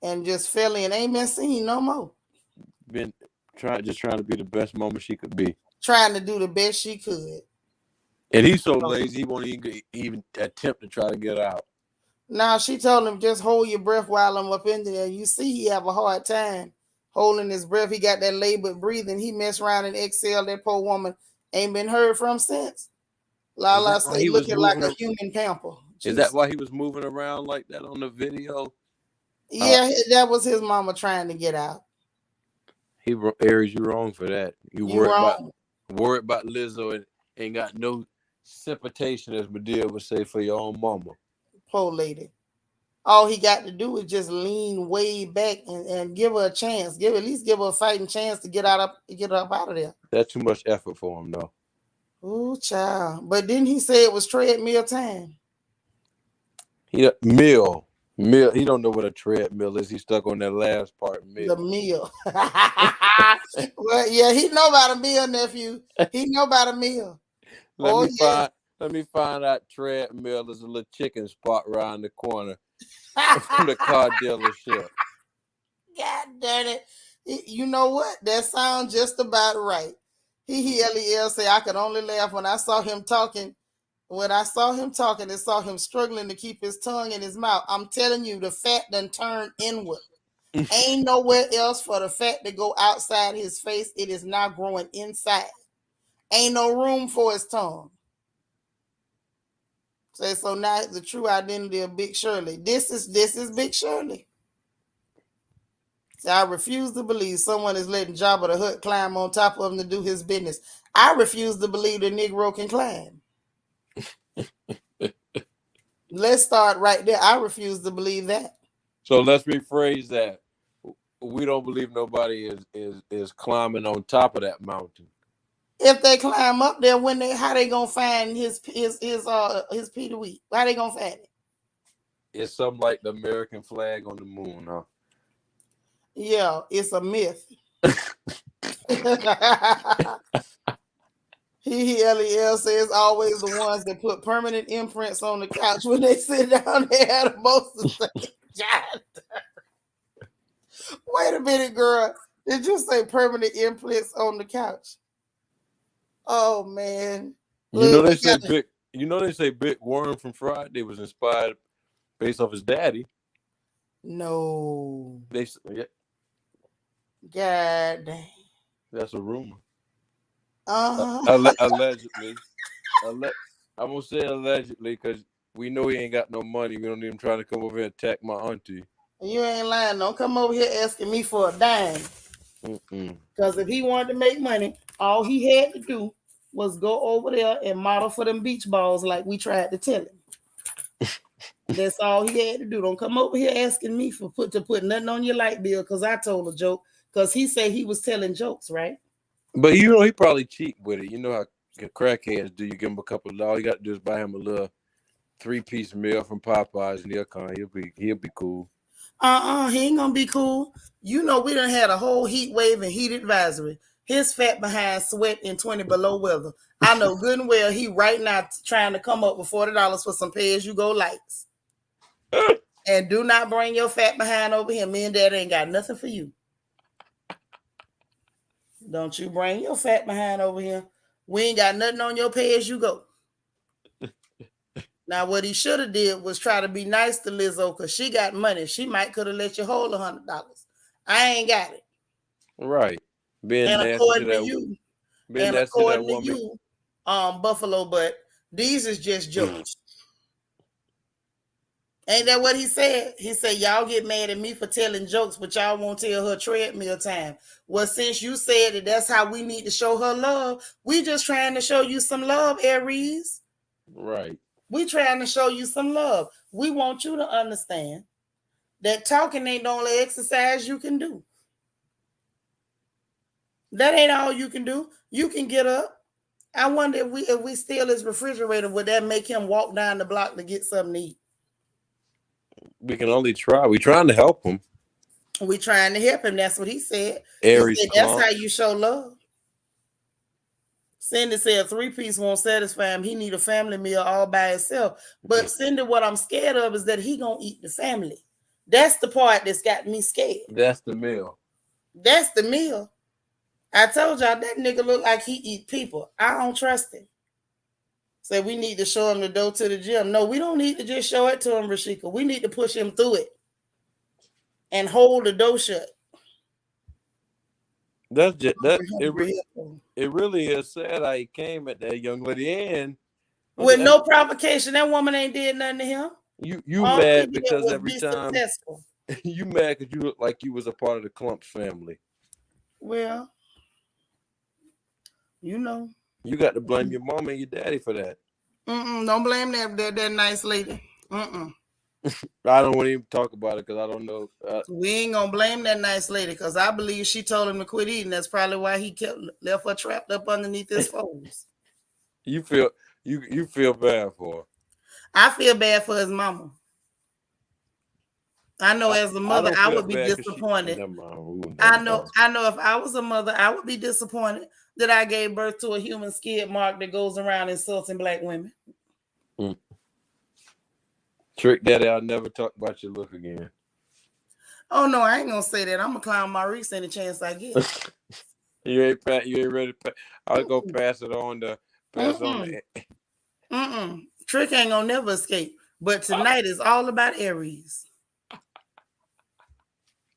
and just fell in. Ain't been seen no more. Just trying to be the best mama she could be. Trying to do the best she could. And he's so lazy, he won't even attempt to try to get out. Now, she told him, just hold your breath while I'm up in there. You see he have a hard time holding his breath. He got that labored breathing. He messed around and exhaled. That poor woman ain't been heard from since. Lala say looking like a human pamper. Jeez. Is that why he was moving around like that on the video? Yeah, that was his mama trying to get out. Aries, you wrong for that. You worried about Lizzo and ain't got no sympathization, as Medea would say, for your own mama. Poor lady. All he got to do is just lean way back and give her a chance. At least give her a fighting chance to get up out of there. That's too much effort for him, though. Ooh, child. But didn't he say it was treadmill time? Meal. He don't know what a treadmill is. He's stuck on that last part. Meal. The meal. Well, yeah, he know about a meal, nephew. He know about a meal. Let me find out treadmill is a little chicken spot around the corner from the car dealership. God damn it. You know what? That sounds just about right. Lel say I could only laugh when I saw him talking. When I saw him talking and saw him struggling to keep his tongue in his mouth, I'm telling you, the fat done turned inward. Ain't nowhere else for the fat to go outside his face. It is now growing inside. Ain't no room for his tongue. So now the true identity of Big Shirley. This is Big Shirley. So I refuse to believe someone is letting Jabba the Hutt climb on top of him to do his business. I refuse to believe the Negro can climb. Let's start right there. I refuse to believe that. So let's rephrase that. We don't believe nobody is climbing on top of that mountain. If they climb up there, how they gonna find his Peter Wheat? How they gonna find it? It's something like the American flag on the moon, huh? Yeah, it's a myth. Lel says always the ones that put permanent imprints on the couch when they sit down they have the most to say. God. Wait a minute, girl. Did you say permanent imprints on the couch? Oh man. Look, they say Big Worm from Friday was inspired based off his daddy. No. Yeah. God dang. That's a rumor. Uh-huh. Allegedly. I'm gonna say allegedly because we know he ain't got no money. We don't need him trying to come over here and attack my auntie. You ain't lying. Don't come over here asking me for a dime. Because if he wanted to make money, all he had to do was go over there and model for them beach balls like we tried to tell him. That's all he had to do. Don't come over here asking me to put nothing on your light bill because I told a joke. Because he said he was telling jokes, right? But you know he probably cheap with it. You know how crackheads do. You give him a couple of dollars. You got to do is buy him a little 3-piece meal from Popeyes and he'll be cool. He ain't gonna be cool. You know we done had a whole heat wave and heat advisory. His fat behind sweat in 20 below weather. I know good and well he right now trying to come up with $40 for some pay-as-you-go lights. And do not bring your fat behind over here. Me and Dad ain't got nothing for you. Don't you bring your fat behind over here. We ain't got nothing on your pay-as-you-go. Now, what he should have did was try to be nice to Lizzo because she got money. She might could have let you hold $100. I ain't got it. Right. And according to you, Buffalo Butt, these is just jokes. Ain't that what he said? He said, y'all get mad at me for telling jokes, but y'all won't tell her treadmill time. Well, since you said that that's how we need to show her love, we just trying to show you some love, Aries. Right. We trying to show you some love. We want you to understand that talking ain't the only exercise you can do. That ain't all you can do. You can get up. I wonder if we steal his refrigerator, would that make him walk down the block to get something to eat? We can only try. We trying to help him. We trying to help him. That's what he said. Aries, he said that's how you show love. Cindy said a 3-piece won't satisfy him. He need a family meal all by himself. But Cindy, what I'm scared of is that he gonna eat the family. That's the part that's got me scared. That's the meal. That's the meal. I told y'all that nigga look like he eat people. I don't trust him. Say we need to show him the door to the gym. No, we don't need to just show it to him, Rashika. We need to push him through it and hold the door shut. That's just that. It really is sad how he came at that young lady and with no provocation. That woman ain't did nothing to him. You mad because every time you mad because you look like you was a part of the Clumps family. Well, you know. You got to blame your mom and your daddy for that. Don't blame that nice lady. I don't want to even talk about it because I don't know. We ain't gonna blame that nice lady because I believe she told him to quit eating. That's probably why he left her trapped up underneath his folds. You feel bad for her. I feel bad for his mama. I know as a mother, I would be disappointed. I know if I was a mother, I would be disappointed that I gave birth to a human skid mark that goes around insulting black women. Trick Daddy, I'll never talk about your look again. Oh no, I ain't gonna say that. I'm gonna clown Maurice any chance I get. You ain't ready to I'll go pass it on to Trick ain't gonna never escape. But tonight is all about Aries.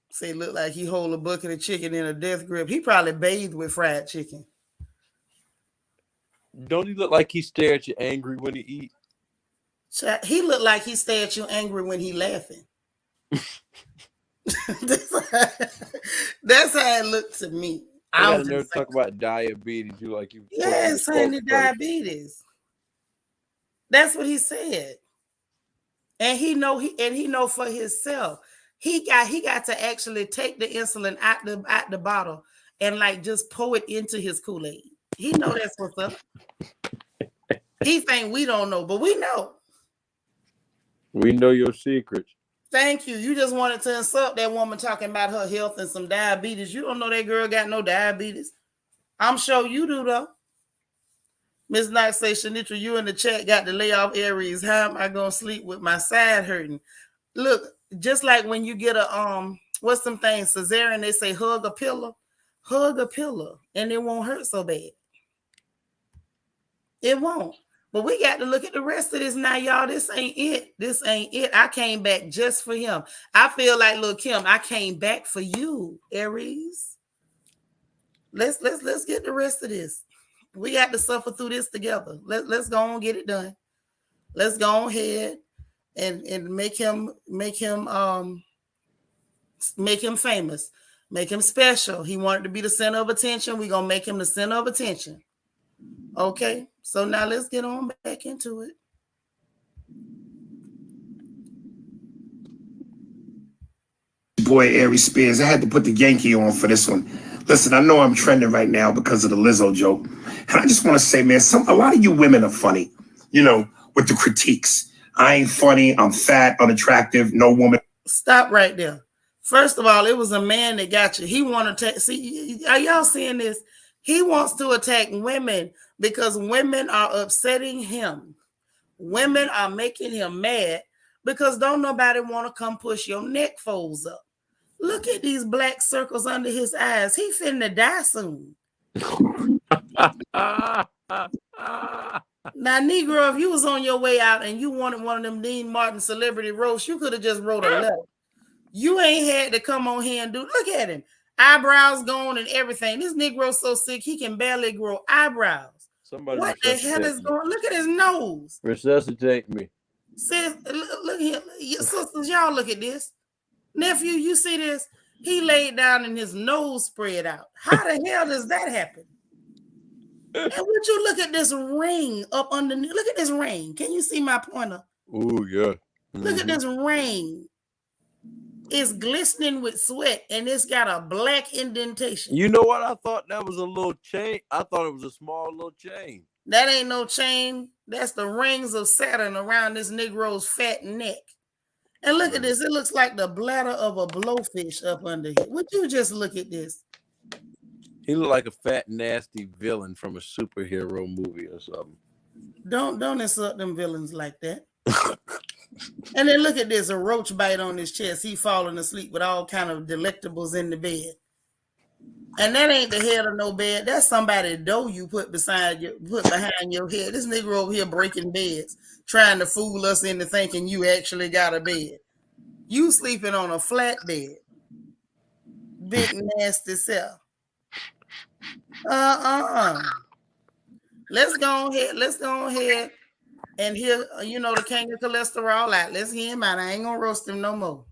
Say look like he hold a bucket of chicken in a death grip. He probably bathed with fried chicken. Don't he look like he stare at you angry when he eat? He look like he stare at you angry when he laughing. That's how it looked to me. I gotta never talk about diabetes. You like you. Yes, honey, diabetes. That's what he said. And he know for himself. He got to actually take the insulin out the bottle and like just pour it into his Kool-Aid. He know that's what's up. He think we don't know, but we know. We know your secrets. Thank you. You just wanted to insult that woman talking about her health and some diabetes. You don't know that girl got no diabetes. I'm sure you do though. Miss Knox say, Seanitra, you in the chat got to lay off Aries. How am I gonna sleep with my side hurting? Look, just like when you get a what's some things, cesarean, they say hug a pillow, and it won't hurt so bad. It won't. But we got to look at the rest of this now, y'all. This ain't it. I came back just for him. I feel like Lil' Kim, I came back for you, Aries. Let's get the rest of this. We got to suffer through this together. Let's go on, get it done. Let's go ahead and make him famous, make him special. He wanted to be the center of attention. We're gonna make him the center of attention. Okay, so now let's get on back into it. Boy, Aries Spears, I had to put the Yankee on for this one. Listen, I know I'm trending right now because of the Lizzo joke. And I just want to say, man, a lot of you women are funny, with the critiques. I ain't funny. I'm fat, unattractive, no woman. Stop right there. First of all, it was a man that got you. He wanted to see, are y'all seeing this? He wants to attack women because women are upsetting him. Women are making him mad because don't nobody want to come push your neck folds up. Look at these black circles under his eyes. He finna die soon. Now, Negro, if you was on your way out and you wanted one of them Dean Martin celebrity roasts, you could have just wrote a letter. You ain't had to come on here and look at him. Eyebrows gone and everything. This Negro's so sick, he can barely grow eyebrows. What the hell is going on? Look at his nose. Resuscitate me. Sis, look here. Your sisters, y'all look at this. Nephew, you see this? He laid down and his nose spread out. How the hell does that happen? And would you look at this ring up underneath? Look at this ring. Can you see my pointer? Oh, yeah. Mm-hmm. Look at this ring. It's glistening with sweat and it's got a black indentation. You know what? I thought that was a little chain. I thought it was a small little chain. That ain't no chain. That's the rings of Saturn around this Negro's fat neck. And look at this. It looks like the bladder of a blowfish up under here. Would you just look at this? He looked like a fat, nasty villain from a superhero movie or something. Don't insult them villains like that. And then look at this, a roach bite on his chest. He falling asleep with all kind of delectables in the bed. And that ain't the head of no bed. That's somebody's dough you put behind your head. This nigga over here breaking beds, trying to fool us into thinking you actually got a bed. You sleeping on a flat bed. Big nasty self. Let's go ahead and hear, the king of cholesterol out. Let's hear him out. I ain't gonna roast him no more.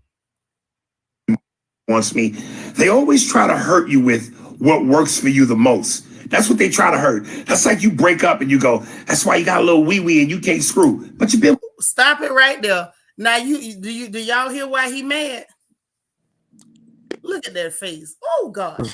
Wants me. They always try to hurt you with what works for you the most. That's what they try to hurt. That's like you break up and you go, that's why you got a little wee-wee and you can't screw. But you been. Stop it right there. Now do y'all hear why he mad? Look at that face. Oh God.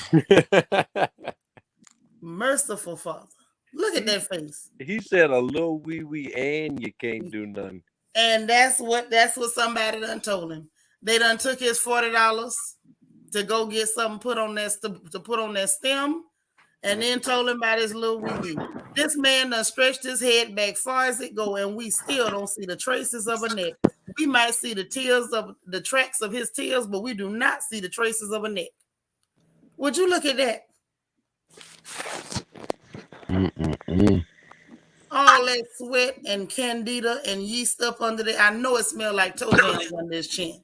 Merciful Father. Look at that face. He said a little wee wee and you can't do nothing. And that's what somebody done told him. They done took his $40 to go get something put on that to put on that stem, and then told him about his little wee wee. This man done stretched his head back far as it go, and we still don't see the traces of a neck. We might see the tracks of his tears, but we do not see the traces of a neck. Would you look at that? All that sweat and candida and yeast up under there. I know it smelled like toe jams under his chin.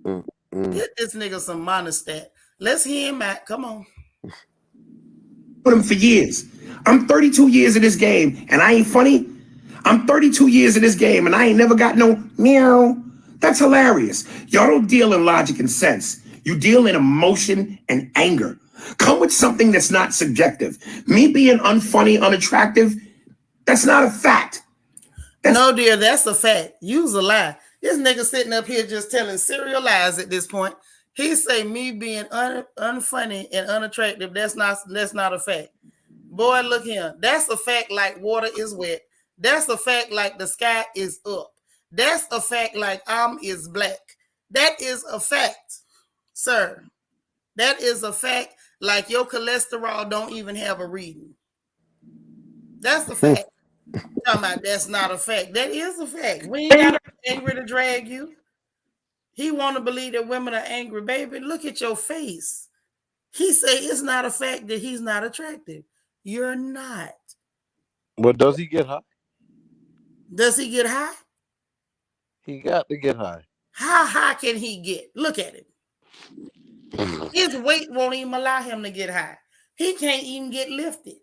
Get this nigga some monostat. Let's hear him out. Come on. With him for years. I'm 32 years in this game and I ain't funny. I'm 32 years in this game and I ain't never got no meow. That's hilarious. Y'all don't deal in logic and sense. You deal in emotion and anger. Come with something that's not subjective. Me being unfunny, unattractive, that's not a fact. No, dear, that's a fact. Use a lie. This nigga sitting up here just telling serial lies at this point. He say me being unfunny and unattractive, that's not a fact. Boy, look here. That's a fact like water is wet. That's a fact like the sky is up. That's a fact like is black. That is a fact, sir. That is a fact like your cholesterol don't even have a reading. That's the fact. Talking about that's not a fact. That is a fact. We ain't got to be angry to drag you. He want to believe that women are angry. Baby, look at your face. He say it's not a fact that he's not attractive. You're not. Well, does he get high? Does he get high? He got to get high. How high can he get? Look at him. His weight won't even allow him to get high. He can't even get lifted.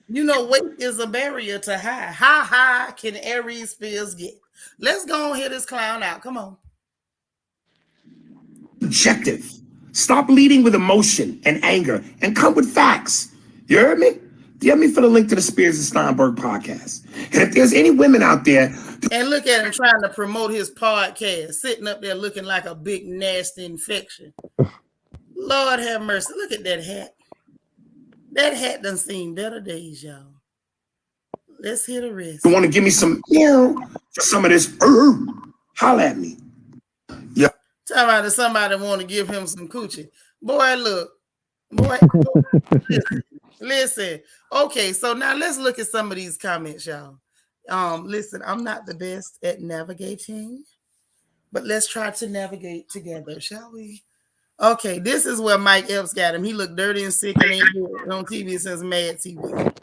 You know, weight is a barrier to high. How high can Aries spills get? Let's go and hit this clown out. Come on. Objective. Stop leading with emotion and anger and come with facts. You heard me? DM me for the link to the Spears and Steinberg podcast. And if there's any women out there. And look at him trying to promote his podcast, sitting up there looking like a big, nasty infection. Lord have mercy. Look at that hat. That hat done seen better days, y'all. Let's hear the rest. You want to give me some, for some of this, holla at me. Yeah. Talking about somebody want to give him some coochie. Boy, look. Boy, listen. Okay, so now let's look at some of these comments, y'all. Listen, I'm not the best at navigating, but let's try to navigate together, shall we? Okay, this is where Mike Epps got him. He looked dirty and sick and ain't good on TV since Mad TV.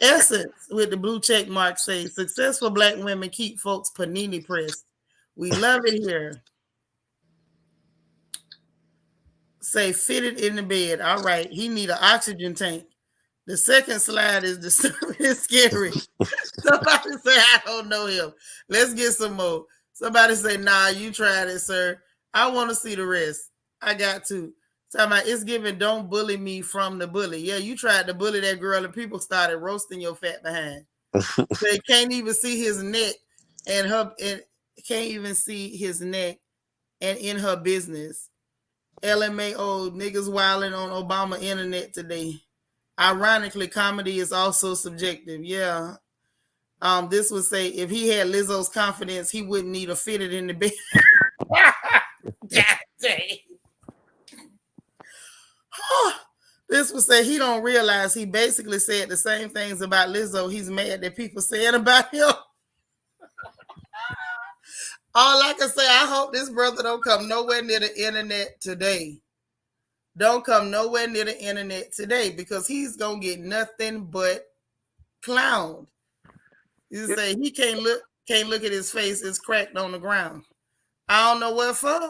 Essence with the blue check mark says, successful black women keep folks panini pressed. We love it here. Say fitted in the bed. All right, he need an oxygen tank. The second slide is disturbing and scary. Somebody say, I don't know him. Let's get some more. Somebody say, nah, you tried it, sir. I want to see the rest. I got to. Talking about it's giving don't bully me from the bully. Yeah, you tried to bully that girl and people started roasting your fat behind. They can't even see his neck and can't even see his neck and in her business. LMAO niggas wilding on Obama internet today. Ironically, comedy is also subjective. Yeah. This would say if he had Lizzo's confidence, he wouldn't need a fitted in the bed. God dang. This would say he don't realize he basically said the same things about Lizzo. He's mad that people saying about him. All I can say, I hope this brother don't come nowhere near the internet today. Don't come nowhere near the internet today because he's gonna get nothing but clowned. You say he can't look at his face, it's cracked on the ground. I don't know what for.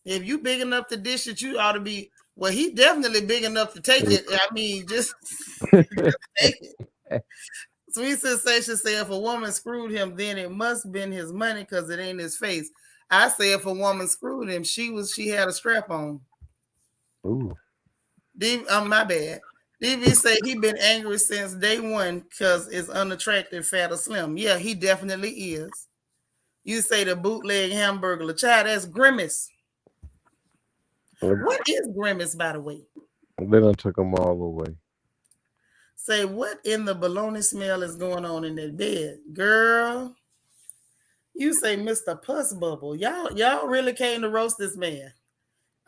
If you big enough to dish it, you ought to be. Well, he definitely big enough to take it. I mean, just take it. Sweet Sensation said if a woman screwed him, then it must have been his money because it ain't his face. I say if a woman screwed him, she had a strap on. Ooh. My bad. DV say he been angry since day one because it's unattractive, fat or slim. Yeah, he definitely is. You say the bootleg hamburger. Child, that's Grimace. What is Grimace, by the way? They done took them all away. Say, what in the bologna smell is going on in that bed? Girl, you say Mr. Puss Bubble. Y'all really came to roast this man.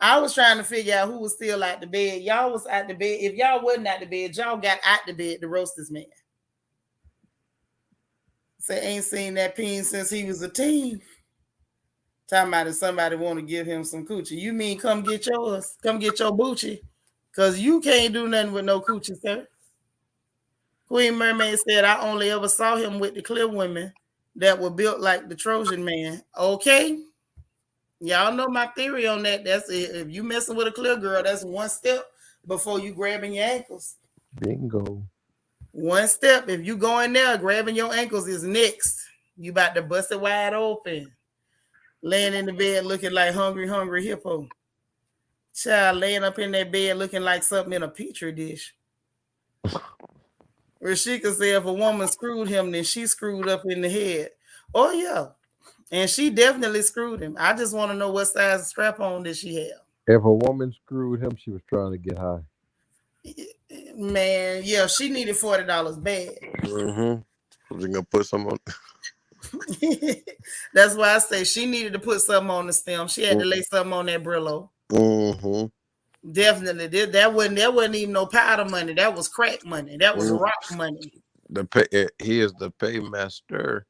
I was trying to figure out who was still out the bed. Y'all was out the bed. If y'all wasn't out the bed, y'all got out the bed to roast this man. Say, ain't seen that peen since he was a teen. Talking about if somebody want to give him some coochie. You mean come get yours? Come get your boochie. Because you can't do nothing with no coochie, sir. Queen Mermaid said, I only ever saw him with the clear women that were built like the Trojan man. Okay. Y'all know my theory on that. That's it. If you messing with a clear girl, that's one step before you grabbing your ankles. Bingo. One step. If you go in there, grabbing your ankles is next. You about to bust it wide open. Laying in the bed looking like hungry hippo. Child laying up in that bed looking like something in a petri dish. Rashika said if a woman screwed him, then she screwed up in the head. Oh, yeah. And she definitely screwed him. I just want to know what size strap on did she have. If a woman screwed him, she was trying to get high. Man, yeah, she needed $40 bad. Mm-hmm. Was gonna put some on? That's why I say she needed to put something on the stem. She had to lay something on that Brillo. Mm-hmm. Definitely. That wasn't even no powder money. That was crack money. That was rock money. He is the paymaster.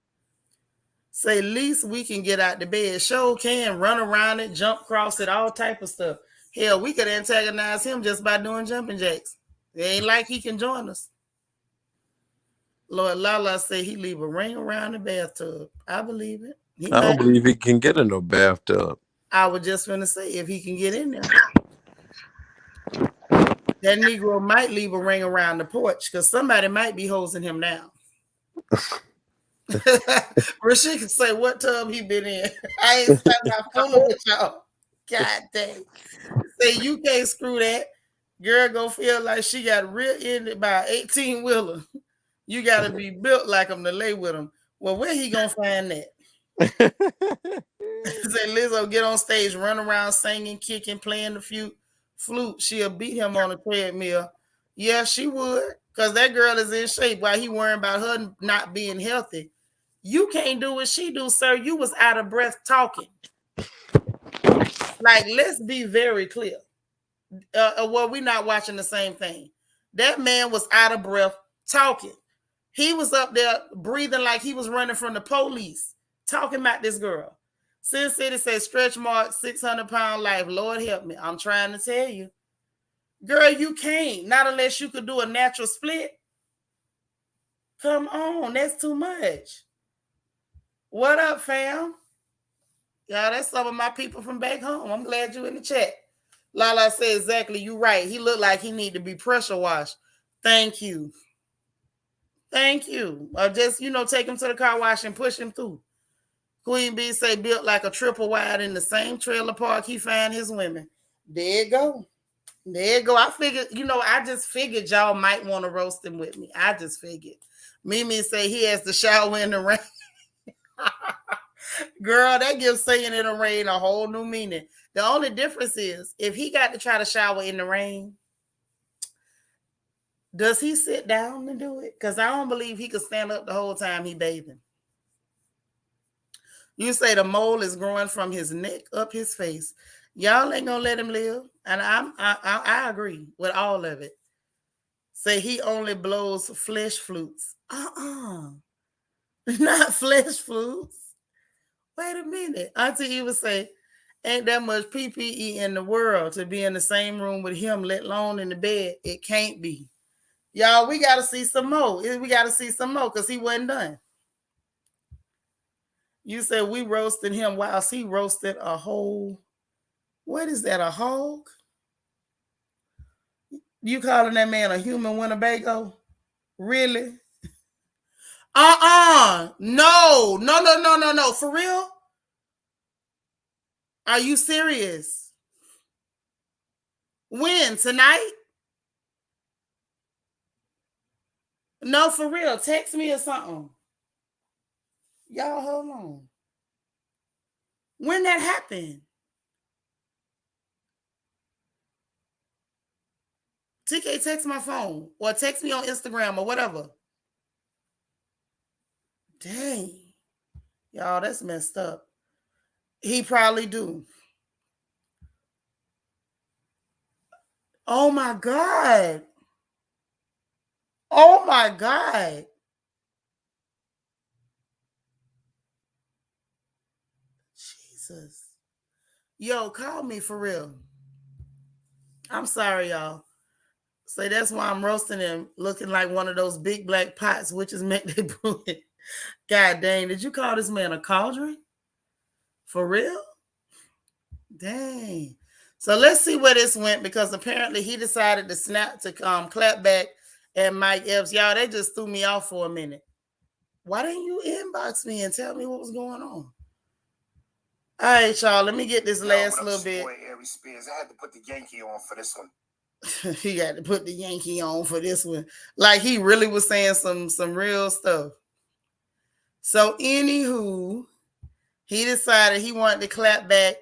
Say least we can get out the bed. Show can run around it, jump across it, all type of stuff. Hell, we could antagonize him just by doing jumping jacks. It ain't like he can join us. Lord Lala say he leave a ring around the bathtub. I believe it. I don't believe he can get in no bathtub. I was just going to say if he can get in there. That Negro might leave a ring around the porch because somebody might be hosing him now. Rashika say what tub he been in. I ain't stopped fooling with y'all. God dang. Say you can't screw that. Girl gonna feel like she got rear-ended by an 18-wheeler. You gotta be built like him to lay with him. Well, where he gonna find that? Say Lizzo get on stage, run around singing, kicking, playing the flute. She'll beat him on the treadmill. Yeah, she would, because that girl is in shape while he worrying about her not being healthy. You can't do what she do, sir. You was out of breath talking. Like, let's be very clear. Well, we're not watching the same thing. That man was out of breath talking. He was up there breathing like he was running from the police, talking about this girl. Sin City says stretch mark, 600-pound life. Lord help me. I'm trying to tell you. Girl, you can't. Not unless you could do a natural split. Come on. That's too much. What up, fam? Y'all, that's some of my people from back home. I'm glad you in the chat. Lala said exactly. You right. He looked like he need to be pressure washed. Thank you. Thank you. Or just, take him to the car wash and push him through. Queen Bee say built like a triple wide in the same trailer park he find his women. There you go. There you go. I figured, I just figured y'all might want to roast him with me. I just figured. Mimi say he has to shower in the rain. Girl, that gives saying in the rain a whole new meaning. The only difference is if he got to try to shower in the rain, does he sit down and do it? Because I don't believe he could stand up the whole time he bathing. You say the mole is growing from his neck up his face. Y'all ain't gonna let him live. And I agree with all of it. Say he only blows flesh flutes. Not flesh flutes. Wait a minute. Auntie Eva say, ain't that much PPE in the world to be in the same room with him, let alone in the bed. It can't be. Y'all, we got to see some more. We got to see some more because he wasn't done. You said we roasted him whilst he roasted a whole, what is that, a hog? You calling that man a human Winnebago? Really? No. For real? Are you serious? When? Tonight? No, for real. Text me or something. Y'all, hold on. When that happened? TK, text my phone or text me on Instagram or whatever. Dang. Y'all, that's messed up. He probably do. Oh my God. Oh my God. Jesus. Yo, call me for real. I'm sorry, y'all. So that's why I'm roasting him, looking like one of those big black pots, which is meant to brew it. God dang, did you call this man a cauldron? For real? Dang. So let's see where this went, because apparently he decided to clap back at Mike Epps. Y'all, they just threw me off for a minute. Why didn't you inbox me and tell me what was going on? All right, y'all, let me get this last little bit. Aries Spears. I had to put the Yankee on for this one. He got to put the Yankee on for this one. Like he really was saying some real stuff. So anywho, he decided he wanted to clap back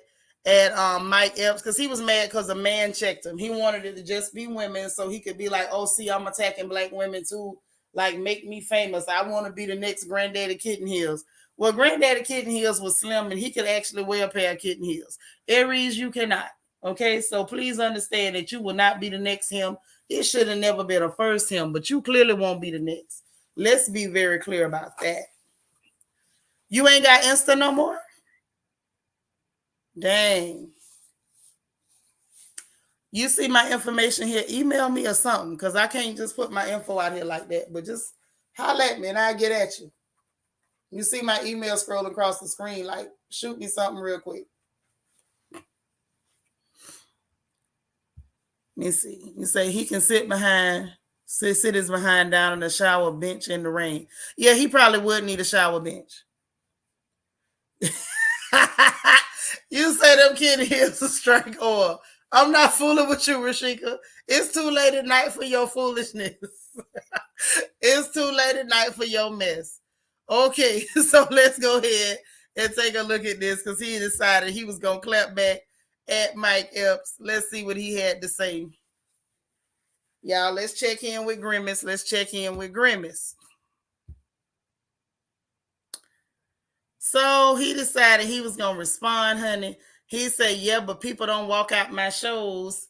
at Mike Epps because he was mad because a man checked him. He wanted it to just be women so he could be like, oh, see, I'm attacking black women too. Like, make me famous. I want to be the next Granddaddy Kitten Heels. Well, Granddaddy Kitten Heels was slim and he could actually wear a pair of kitten heels. Aries, you cannot. Okay, so please understand that you will not be the next him. It should have never been a first him, but you clearly won't be the next. Let's be very clear about that. You ain't got Insta no more? Dang. You see my information here, email me or something, because I can't just put my info out here like that, but just holler at me and I'll get at you. You see my email scrolling across the screen, like shoot me something real quick. Let me see. You say he can sit his behind down on the shower bench in the rain. Yeah, he probably would need a shower bench. You say them kid heels to strike oil. I'm not fooling with you, Rashika. It's too late at night for your foolishness. It's too late at night for your mess. Okay, so let's go ahead and take a look at this because he decided he was going to clap back at Mike Epps. Let's see what he had to say. Y'all, let's check in with Grimace. So he decided he was going to respond, honey. He said, yeah, but people don't walk out my shows.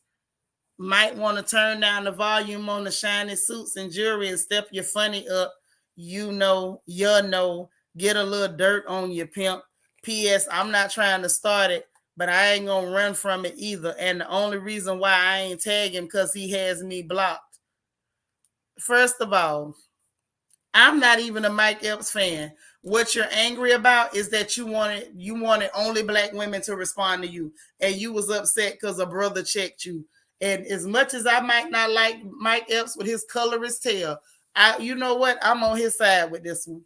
Might want to turn down the volume on the shiny suits and jewelry and step your funny up. Get a little dirt on your pimp. P.S. I'm not trying to start it, but I ain't going to run from it either. And the only reason why I ain't tag him because he has me blocked. First of all, I'm not even a Mike Epps fan. What you're angry about is that you wanted only black women to respond to you, and you was upset because a brother checked you. And as much as I might not like Mike Epps with his colorist tail, you know what? I'm on his side with this one.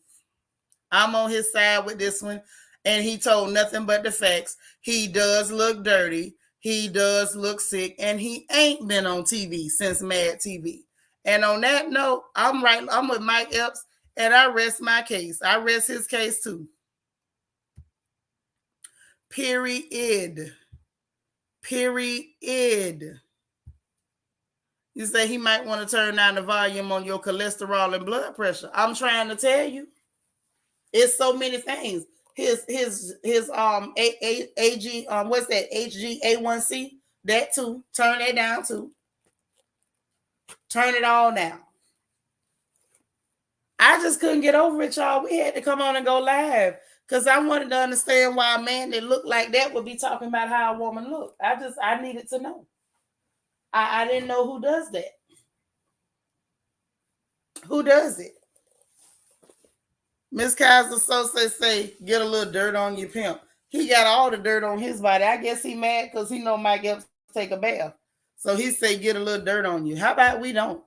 And he told nothing but the facts. He does look dirty. He does look sick, and he ain't been on TV since Mad TV. And on that note, I'm with Mike Epps, and I rest my case. I rest his case too. Period. You say he might want to turn down the volume on your cholesterol and blood pressure. I'm trying to tell you. It's so many things. His AG what's that? HGA1C, that too. Turn that down too. Turn it all down. I just couldn't get over it, y'all. We had to come on and go live because I wanted to understand why a man that looked like that would be talking about how a woman looked. I needed to know. I didn't know who does that. Who does it? Miss Kaiser Sosa say, get a little dirt on your pimp. He got all the dirt on his body. I guess he mad because he know Mike Epps take a bath. So he say, get a little dirt on you. How about we don't?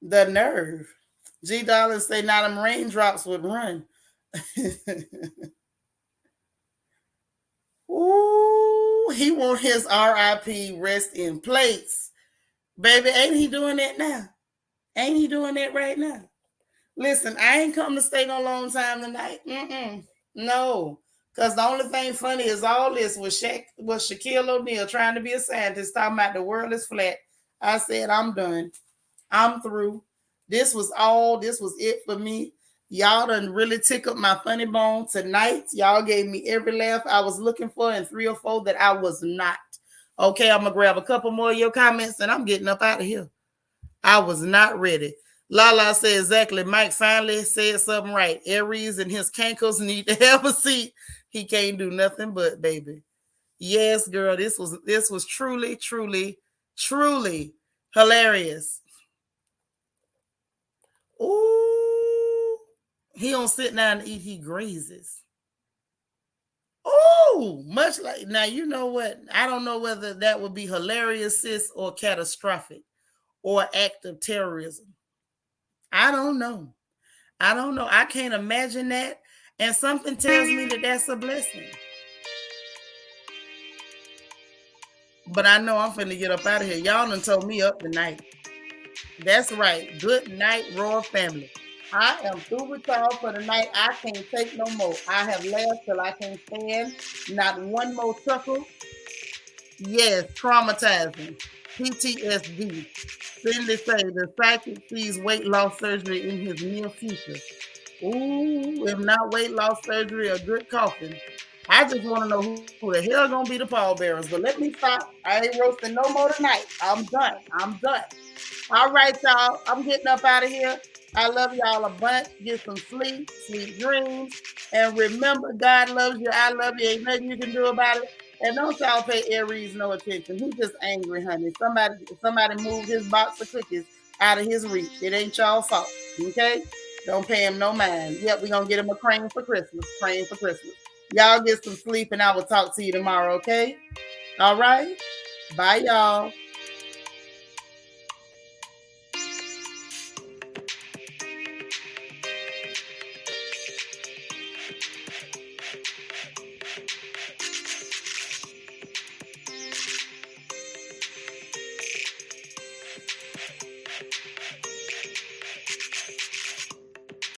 The nerve. G Dollars say, now them raindrops would run. Ooh, he want his RIP rest in plates. Baby, ain't he doing that now? Ain't he doing that right now? Listen, I ain't come to stay no long time tonight. No. Because the only thing funny is all this was Shaquille O'Neal trying to be a scientist, talking about the world is flat. I said, I'm done. I'm through. This was it for me. Y'all done really tickled my funny bone tonight. Y'all gave me every laugh I was looking for and 3 or 4 that I was not. Okay, I'm going to grab a couple more of your comments and I'm getting up out of here. I was not ready. Lala said exactly. Mike finally said something right. Aries and his cankles need to have a seat. He can't do nothing but, baby. Yes, girl, this was truly, truly, truly hilarious. Ooh, he don't sit down and eat, he grazes. Oh, much like, now you know what? I don't know whether that would be hilarious, sis, or catastrophic, or act of terrorism. I don't know. I can't imagine that. And something tells me that that's a blessing. But I know I'm finna get up out of here. Y'all done told me up tonight. That's right. Good night, Royal family. I am through with y'all for the night. I can't take no more. I have laughed till I can't stand. Not one more chuckle. Yes, traumatizing. PTSD. Cindy say the psychic sees weight loss surgery in his near future. Ooh, if not weight loss surgery, a good coffin. I just want to know who the hell gonna be the pallbearers. But let me stop. I ain't roasting no more tonight. I'm done. All right, y'all. I'm getting up out of here. I love y'all a bunch. Get some sleep, sweet dreams. And remember, God loves you. I love you. Ain't nothing you can do about it. And don't y'all pay Aries no attention. He's just angry, honey. Somebody moved his box of cookies out of his reach. It ain't y'all fault. Okay? Don't pay him no mind. Yep, we're going to get him a crane for Christmas. Y'all get some sleep and I will talk to you tomorrow, okay? All right? Bye, y'all.